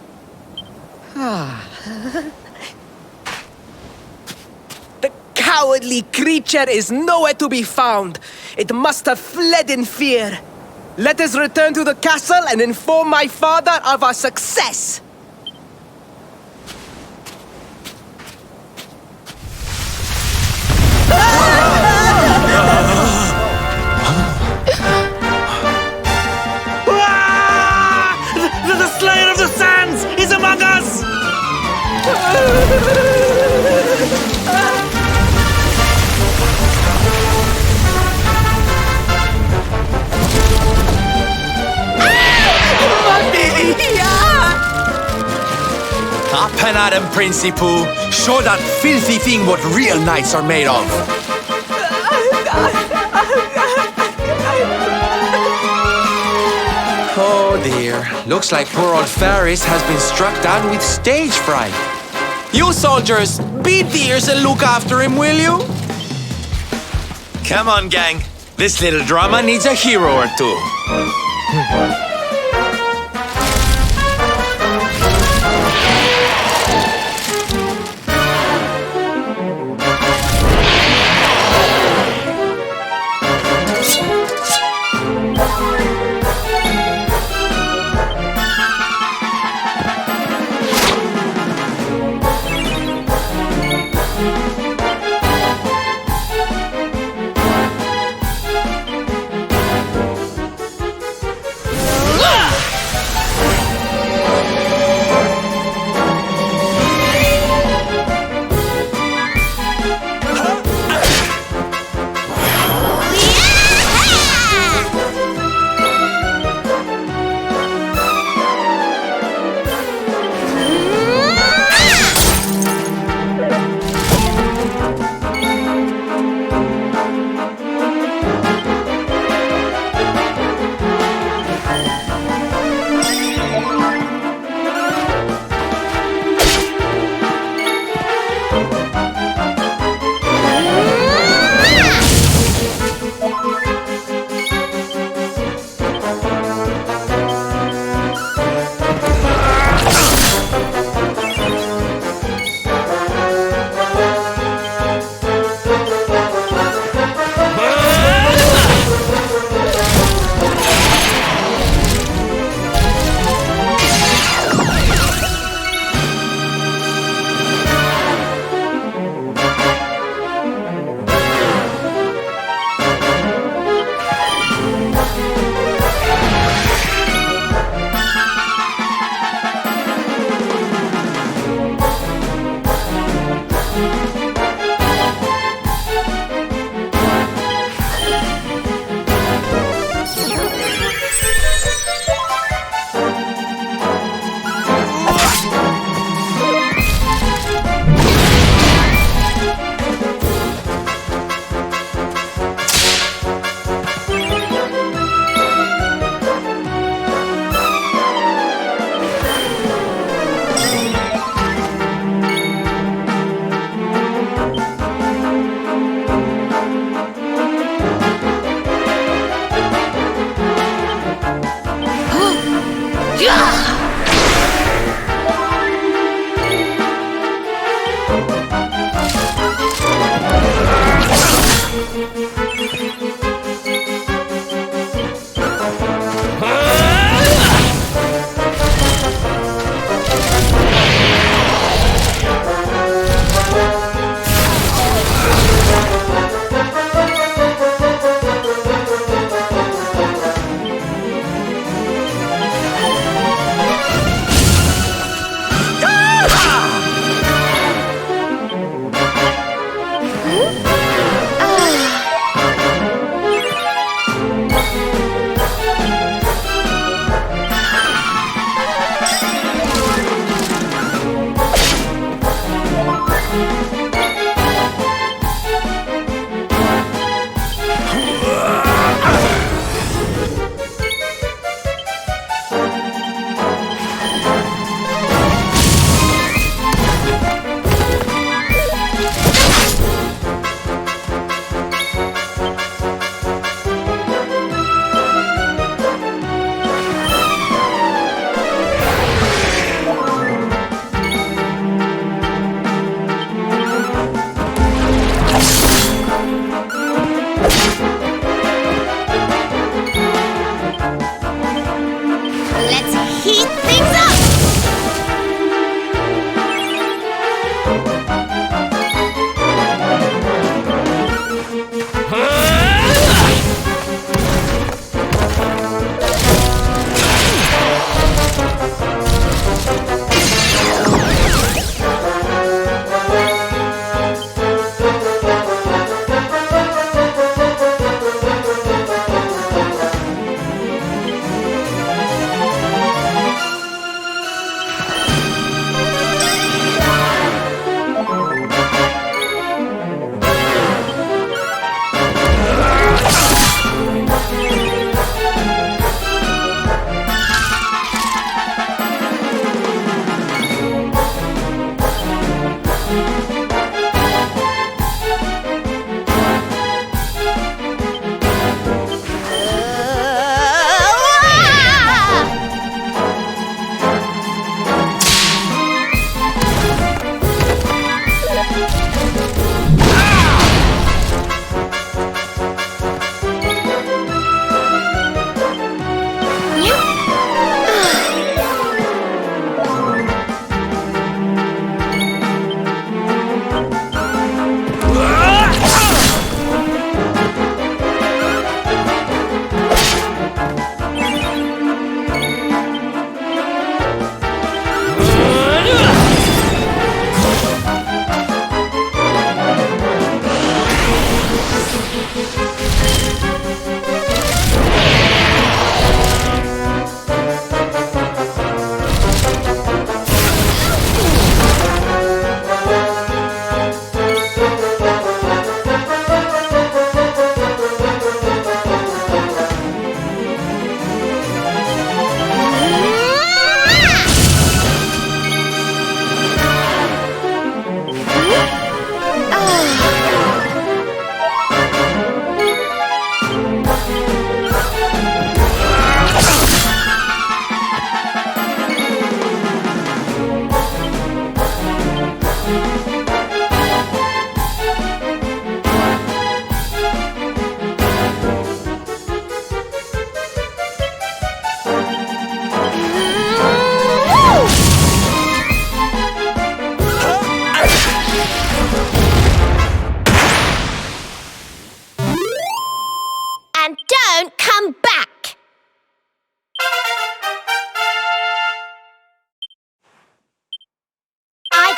The cowardly creature is nowhere to be found. It must have fled in fear. Let us return to the castle and inform my father of our success. The Slayer of the Sands is among us! Up and at him, Princey Pooh. Show that filthy thing what real knights are made of. Oh dear. Looks like poor old Faris has been struck down with stage fright. You soldiers, beat the ears and look after him, will you? Come on, gang. This little drama needs a hero or two.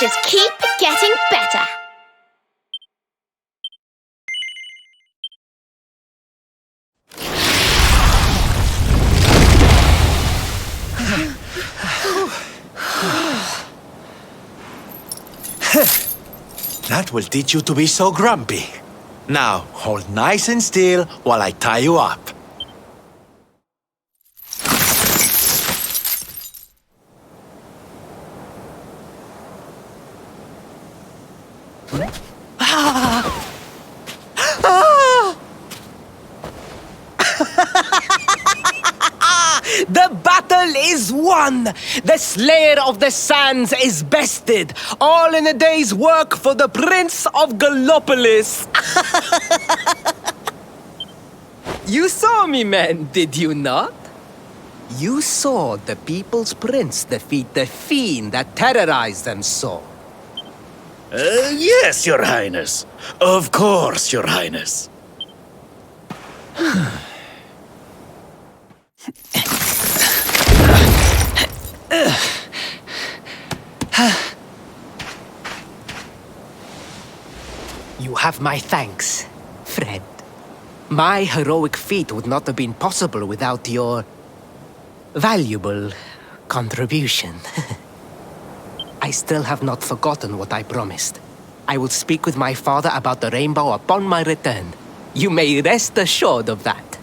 just keep getting better. That will teach you to be so grumpy. Now, hold nice and still while I tie you up. The battle is won! The Slayer of the Sands is bested! All in a day's work for the Prince of Gallopolis! You saw me, men, did you not? You saw the People's Prince defeat the fiend that terrorized them so. Yes, Your Highness. Of course, Your Highness. You have my thanks, friend. My heroic feat would not have been possible without your valuable contribution. I still have not forgotten what I promised. I will speak with my father about the rainbow upon my return. You may rest assured of that.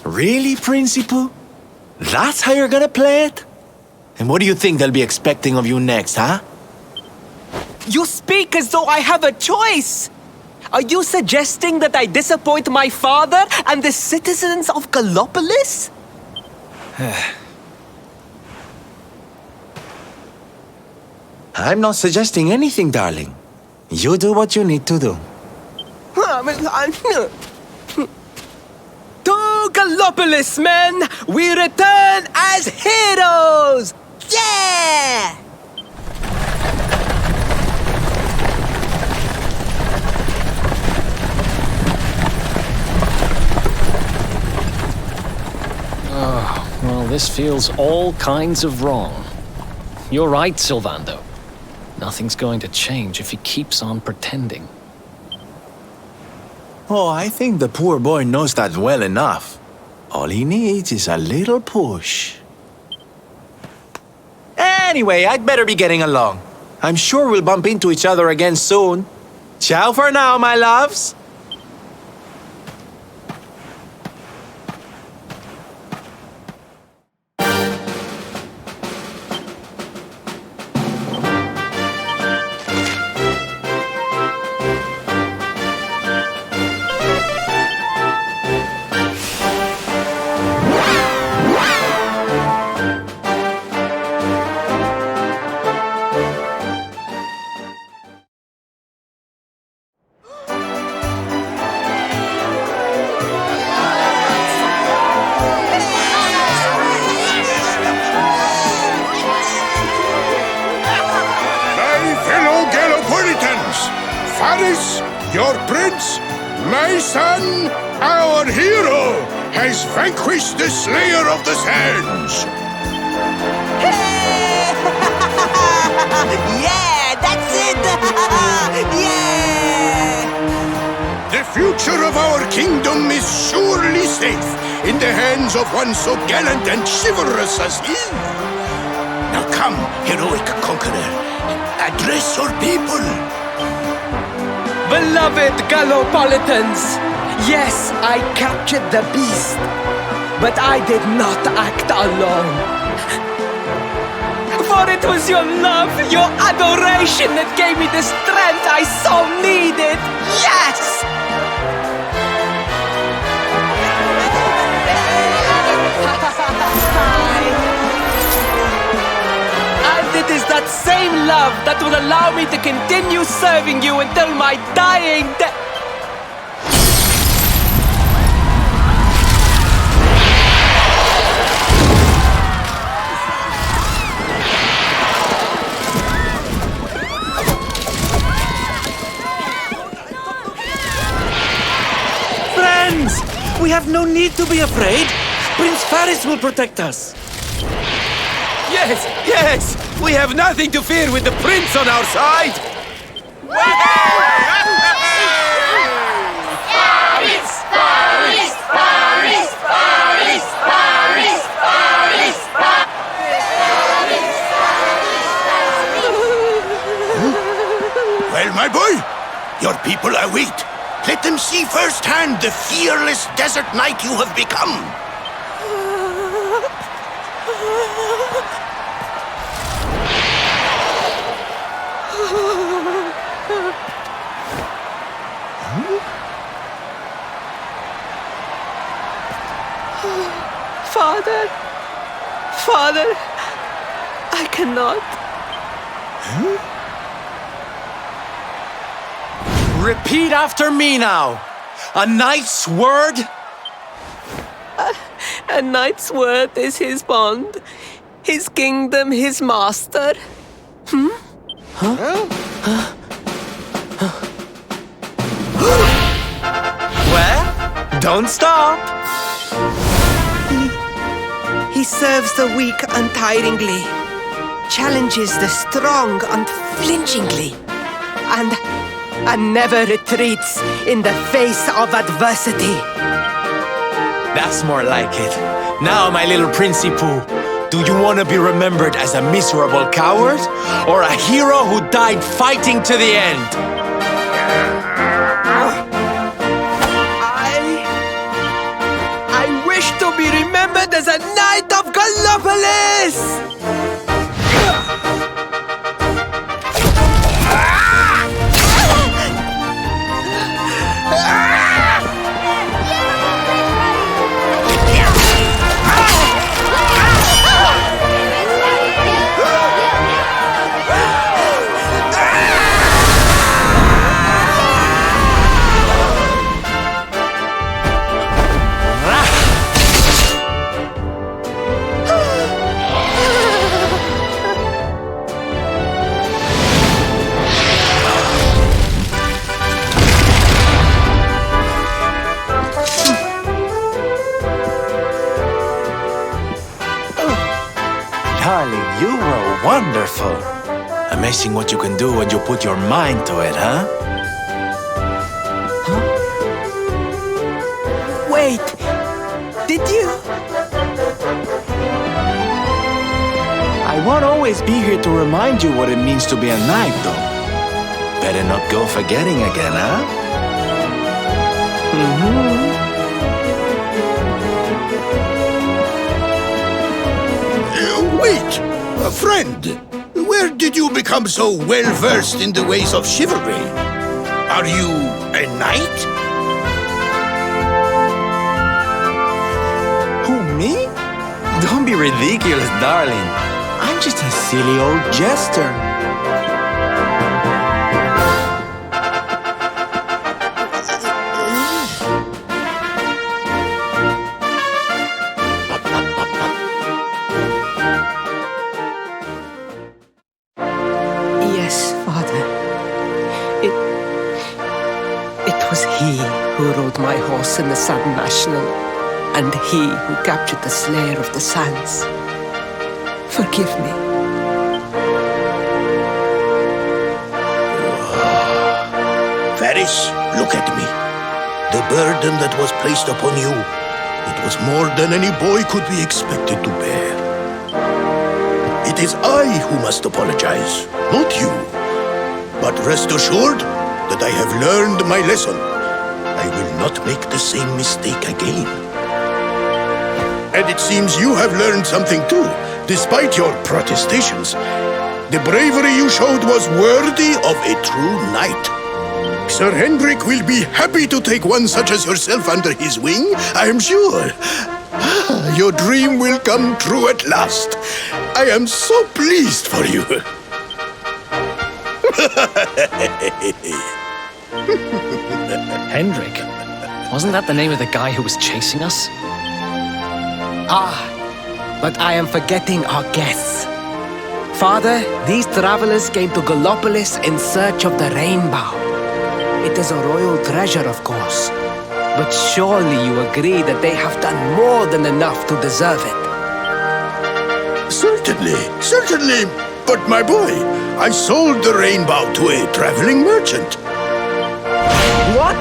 Really, Principal? That's how you're gonna play it? And what do you think they'll be expecting of you next, huh? You speak as though I have a choice! Are you suggesting that I disappoint my father and the citizens of Gallopolis? I'm not suggesting anything, darling. You do what you need to do. To Gallopolis, men! We return as heroes! Yeah! Well, this feels all kinds of wrong. You're right, Sylvando. Nothing's going to change if he keeps on pretending. Oh, I think the poor boy knows that well enough. All he needs is a little push. Anyway, I'd better be getting along. I'm sure we'll bump into each other again soon. Ciao for now, my loves. Faris, your prince, my son, our hero, has vanquished the Slayer of the Sands. Yeah, that's it! Yeah! The future of our kingdom is surely safe in the hands of one so gallant and chivalrous as he. Now come, heroic conqueror, address your people. Beloved Gallopolitans, yes, I captured the beast, but I did not act alone. For it was your love, your adoration that gave me the strength I so needed. Yes! And it is that same love that will allow me to continue serving you until my dying day. Friends, we have no need to be afraid. Prince Faris will protect us. Yes, yes! We have nothing to fear with the prince on our side! Well, my boy, your people await. Let them see firsthand the fearless desert knight you have become. Father, Father, I cannot. Repeat after me now. A knight's word? A knight's word is his bond, his kingdom, his master. Well, don't stop. He serves the weak untiringly, challenges the strong unflinchingly, and never retreats in the face of adversity. That's more like it. Now, my little Princey Pooh, do you want to be remembered as a miserable coward or a hero who died fighting to the end? I wish to be remembered as a knight of Gallopolis! Darling, you were wonderful. Amazing what you can do when you put your mind to it, huh? Wait, did you? I won't always be here to remind you what it means to be a knight, though. Better not go forgetting again, huh? Wait, friend. Where did you become so well-versed in the ways of chivalry? Are you a knight? Who, me? Don't be ridiculous, darling. I'm just a silly old jester. Yes, Father. It was he who rode my horse in the Sand National, and he who captured the Slayer of the Sands. Forgive me. Faris, look at me. The burden that was placed upon you, it was more than any boy could be expected to bear. It is I who must apologize, not you. But rest assured that I have learned my lesson. I will not make the same mistake again. And it seems you have learned something too, despite your protestations. The bravery you showed was worthy of a true knight. Sir Hendrik will be happy to take one such as yourself under his wing, I am sure. Your dream will come true at last. I am so pleased for you. Hendrik? Wasn't that the name of the guy who was chasing us? But I am forgetting our guests. Father, these travelers came to Gallopolis in search of the rainbow. It is a royal treasure, of course. But surely you agree that they have done more than enough to deserve it. Certainly, certainly. But my boy, I sold the rainbow to a traveling merchant. What?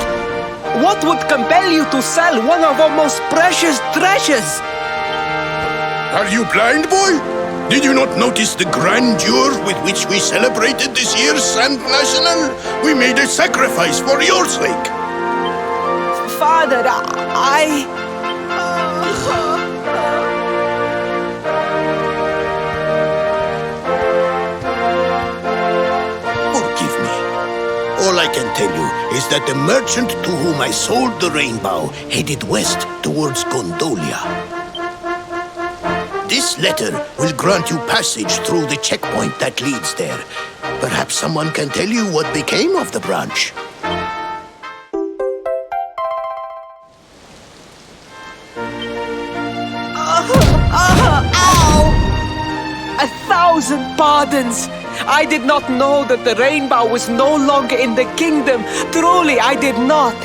What would compel you to sell one of our most precious treasures? Are you blind, boy? Did you not notice the grandeur with which we celebrated this year's Sand National? We made a sacrifice for your sake. Father, Forgive me. All I can tell you is that the merchant to whom I sold the rainbow headed west towards Gondolia. This letter will grant you passage through the checkpoint that leads there. Perhaps someone can tell you what became of the branch. Ow! 1,000 pardons! I did not know that the rainbow was no longer in the kingdom. Truly, I did not.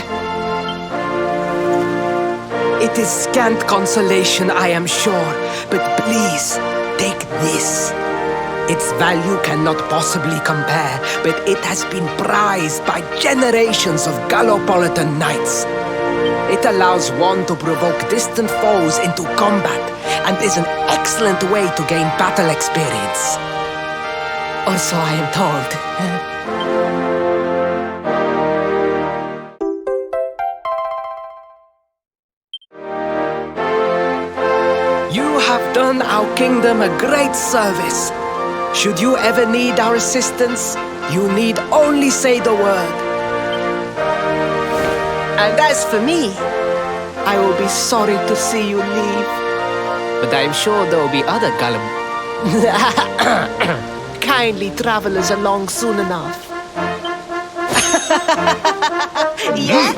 It is scant consolation, I am sure, but please, take this. Its value cannot possibly compare, but it has been prized by generations of Gallopolitan knights. It allows one to provoke distant foes into combat, and is an excellent way to gain battle experience. Or so I am told. You have done our kingdom a great service. Should you ever need our assistance, you need only say the word. And as for me, I will be sorry to see you leave. But I'm sure there will be other kindly travelers along soon enough. Yeah?